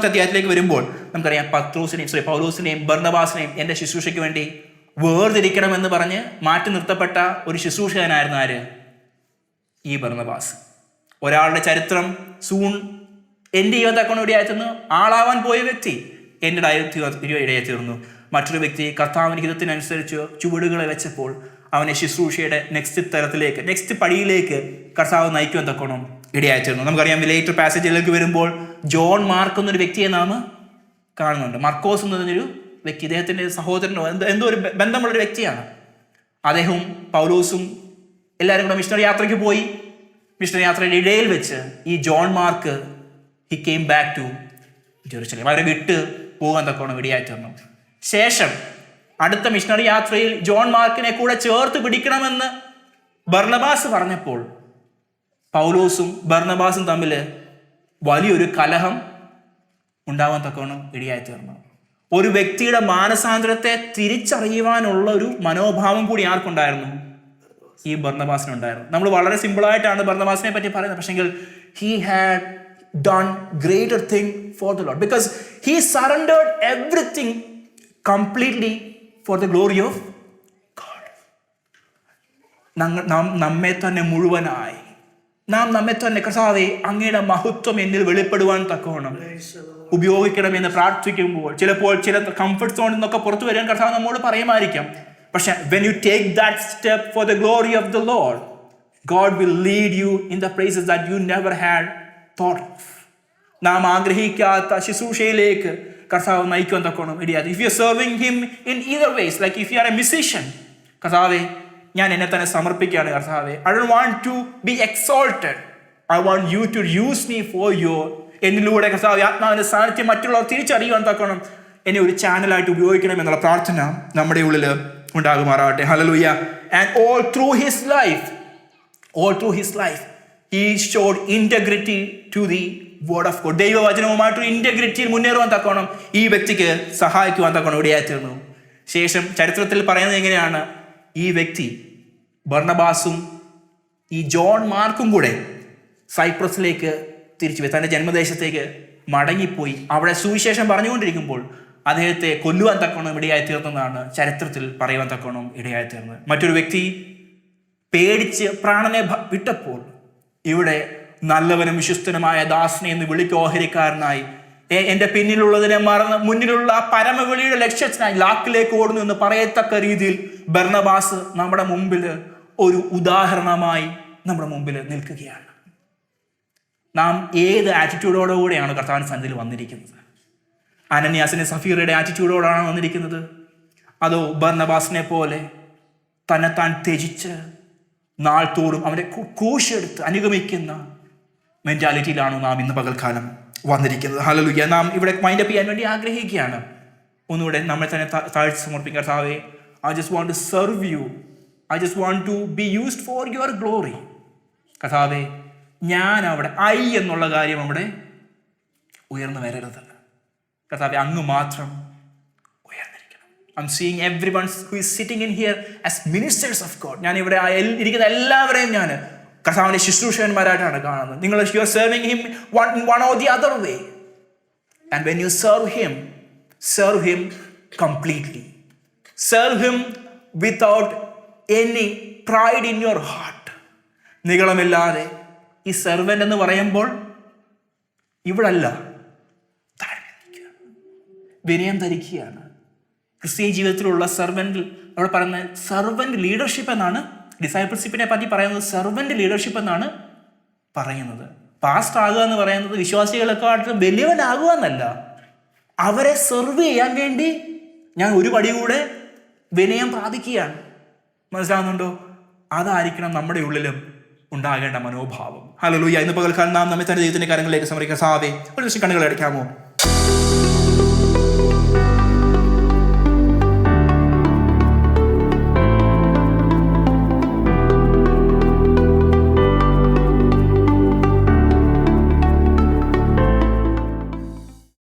അധ്യായത്തിലേക്ക് വരുമ്പോൾ നമുക്കറിയാം പൗലോസിനെയും ബർന്നബാസിനെയും എൻ്റെ ശുശ്രൂഷയ്ക്ക് വേണ്ടി വേർതിരിക്കണമെന്ന് പറഞ്ഞ് മാറ്റി നിർത്തപ്പെട്ട ഒരു ശുശ്രൂഷകനായിരുന്നു ആര്? ഈ ബർന്നബാസ്. ഒരാളുടെ ചരിത്രം സൂൺ എൻ്റെ ജീവിതത്തെക്കൊണ്ട് ഇടയായിത്തീർന്നു. ആളാവാൻ പോയ വ്യക്തി എൻ്റെ ഇടയായി തീർന്നു. മറ്റൊരു വ്യക്തി കർത്താവിൻ്റെ ഹിതത്തിനനുസരിച്ച് ചുവടുകളെ വെച്ചപ്പോൾ അവനെ ശുശ്രൂഷയുടെ നെക്സ്റ്റ് പടിയിലേക്ക് കർത്താവ് നയിക്കുവാൻ തക്കണം ഇടയായിത്തീർന്നു. നമുക്കറിയാം, ലേറ്റർ പാസേജിലേക്ക് വരുമ്പോൾ ജോൺ മാർക്ക് എന്നൊരു വ്യക്തിയെ നാം കാണുന്നുണ്ട്. മർക്കോസ് എന്ന് പറഞ്ഞൊരു വ്യക്തി, ഇദ്ദേഹത്തിൻ്റെ സഹോദരനോ എന്തോ ഒരു ബന്ധമുള്ളൊരു വ്യക്തിയാണ്. അദ്ദേഹവും പൗലോസും എല്ലാവരും കൂടെ മിഷണറി യാത്രയ്ക്ക് പോയി. മിഷണറി യാത്രയുടെ ഇടയിൽ വെച്ച് ഈ John Mark he came back to Jerusalem. അവരെ വിട്ട് പോകാൻ തക്കോണം ഇടയായിത്തീർന്നു. ശേഷം അടുത്ത മിഷണറി യാത്രയിൽ ജോൺ മാർക്കിനെ കൂടെ ചേർത്ത് പിടിക്കണമെന്ന് ബർന്നബാസ് പറഞ്ഞപ്പോൾ പൗലോസും ബർന്നബാസും തമ്മിൽ വലിയൊരു കലഹം ഉണ്ടാവാൻ തക്കോണം ഇടയായിത്തീർന്നു. ഒരു വ്യക്തിയുടെ മാനസാന്തരത്തെ തിരിച്ചറിയുവാനുള്ള ഒരു മനോഭാവം കൂടി ആർക്കുണ്ടായിരുന്നു? ഈ ബർന്നബാസിനുണ്ടായിരുന്നു. നമ്മൾ വളരെ സിമ്പിളായിട്ടാണ് ബർന്നബാസിനെ പറ്റി പറയുന്നത്, പക്ഷെങ്കിൽ he had done greater thing for the Lord because he surrendered everything completely for the glory of God. നമ്മെ തന്നെ മുഴുവനായി നമ്മെ തന്നെ കർത്താവേ അങ്ങയുടെ മഹത്വം എന്നിൽ വെളിപ്പെടുവാൻ തക്കവണ്ണം ഉപയോഗിക്കണമെന്ന് പ്രാർത്ഥിക്കുമ്പോൾ ചിലപ്പോൾ ചില കംഫർട്ട് സോണിൽ നിന്നൊക്കെ പുറത്തു വരാൻ കർത്താവ് നമ്മോട് പറയുമായിരിക്കാം. പക്ഷെ when you take that step for the glory of the Lord, God will lead you in the places that you never had thought of. നാം ആഗ്രഹിക്കാത്ത ശുശ്രൂഷയിലേക്ക് കർത്താവ് നയിക്കാൻ തക്കണം ഇടയാതെ. If you are serving him in either ways, like if you are a musician, കർത്താവേ ഞാൻ എന്നെ തന്നെ സമർപ്പിക്കുകയാണ് കർത്താവേ. I don't want to be exalted. I want you to use me for your എന്നിലൂടെ കർത്താവേ ആത്മാവിന്റെ സാന്നിധ്യം മറ്റുള്ളവർ തിരിച്ചറിയുവാൻ തക്കണം എന്നെ ഒരു ചാനലായിട്ട് ഉപയോഗിക്കണം എന്നുള്ള പ്രാർത്ഥന നമ്മുടെ ഉള്ളിൽ ഉണ്ടാകുമാറാകട്ടെ. Hallelujah. And all through his life he showed integrity to the word of God. ദൈവവചനവുമായിട്ടൊരു ഇന്റഗ്രിറ്റിയിൽ മുന്നേറുവാൻ തക്കോണം ഈ വ്യക്തിക്ക് സഹായിക്കുവാൻ തക്കോണം ഇടയായിത്തീർന്നു. ശേഷം ചരിത്രത്തിൽ പറയുന്നത് എങ്ങനെയാണ്? ഈ വ്യക്തി ബർന്നബാസും ഈ ജോൺ മാർക്കും കൂടെ സൈപ്രസിലേക്ക് തിരിച്ചുപോയി, തൻ്റെ ജന്മദേശത്തേക്ക് മടങ്ങിപ്പോയി. അവിടെ സുവിശേഷം പറഞ്ഞുകൊണ്ടിരിക്കുമ്പോൾ അദ്ദേഹത്തെ കൊല്ലുവാൻ തക്കോണം ഇടയായിത്തീർന്നതാണ് ചരിത്രത്തിൽ പറയുവാൻ തക്കോണം ഇടയായിത്തീർന്നത്. മറ്റൊരു വ്യക്തി പേടിച്ച് പ്രാണനെ വിട്ടപ്പോൾ ഇവിടെ നല്ലവനും വിശ്വസ്തനുമായ ദാസനെ എന്ന് വിളിക്കോഹരിക്കാരനായി എൻ്റെ പിന്നിലുള്ളതിനെ മറന്ന് മുന്നിലുള്ള ആ പരമവിളിയുടെ ലക്ഷ്യത്തിനായി ലാക്കിലേക്ക് ഓടുന്നു എന്ന് പറയത്തക്ക രീതിയിൽ ബർന്നബാസ് നമ്മുടെ മുമ്പിൽ ഒരു ഉദാഹരണമായി നമ്മുടെ മുമ്പിൽ നിൽക്കുകയാണ്. നാം ഏത് ആറ്റിറ്റ്യൂഡോടുകൂടെയാണ് കർത്താവിൻ്റെ സന്നിധിയിൽ വന്നിരിക്കുന്നത്? അനന്യാസിനെ സഫീറയുടെ ആറ്റിറ്റ്യൂഡോടാണ് വന്നിരിക്കുന്നത്? അതോ ബർന്നബാസിനെ പോലെ തന്നെത്താൻ ത്യജിച്ച് നാൾത്തോറും അവൻ്റെ ക്രൂശെടുത്ത് അനുഗമിക്കുന്ന മെൻറ്റാലിറ്റിയിലാണോ നാം ഇന്ന് പകൽക്കാലം വന്നിരിക്കുന്നത്? ഹല്ലേലൂയ. നാം ഇവിടെ മൈൻഡപ്പ് ചെയ്യാൻ വേണ്ടി ആഗ്രഹിക്കുകയാണ്. ഒന്നുകൂടെ നമ്മെ തന്നെ താഴ്ച സമർപ്പിക്കാൻ. കർത്താവേ, I just want to serve you. I just want to be used for your glory. കർത്താവേ, ഞാൻ അവിടെ എന്നുള്ള കാര്യം അവിടെ ഉയർന്നു വരരുത്. കർത്താവേ, അങ്ങ് മാത്രം ഉയർന്നിരിക്കണം. I'm seeing everyone who is sitting in here as ministers of God. ഞാൻ ഇവിടെ ഇരിക്കുന്ന എല്ലാവരെയും ഞാൻ കർത്താവിൻ്റെ ശുശ്രൂഷകന്മാരായിട്ടാണ് കാണുന്നത്. നിങ്ങൾ you are serving him one or the other way. And when you serve him completely. Serve him without any pride in your heart. നിഗളമില്ലാതെ ഈ servant എന്ന് പറയുമ്പോൾ ഇവിടല്ല, വിനയം ധരിക്കുകയാണ്. ക്രിസ്തീയ ജീവിതത്തിലുള്ള സെർവൻ്റ് അവിടെ പറയുന്ന സെർവൻ്റ് ലീഡർഷിപ്പ് എന്നാണ്. ഡിസൈപ്പിൾഷിപ്പിനെ പറ്റി പറയുന്നത് സെർവൻ്റ് ലീഡർഷിപ്പ് എന്നാണ് പറയുന്നത്. പാസ്റ്റ് ആകുക എന്ന് പറയുന്നത് വിശ്വാസികളെക്കാട്ടും വലിയവനാകുക എന്നല്ല, അവരെ സെർവ് ചെയ്യാൻ വേണ്ടി ഞാൻ ഒരു പടി കൂടെ വിനയം പ്രാപിക്കുകയാണ്. മനസ്സിലാകുന്നുണ്ടോ? അതായിരിക്കണം നമ്മുടെ ഉള്ളിലും ഉണ്ടാകേണ്ട മനോഭാവം. ഹല്ലേലൂയ. ഇന്ന് പകൽക്കാലം നാം നമ്മെ തന്നെ ദൈവത്തിൻ്റെ കാര്യങ്ങളിലേക്ക് സമർപ്പിക്കാം. സാവേ, ഒരു ദിവസം കണ്ണുകൾ അടയ്ക്കാമോ?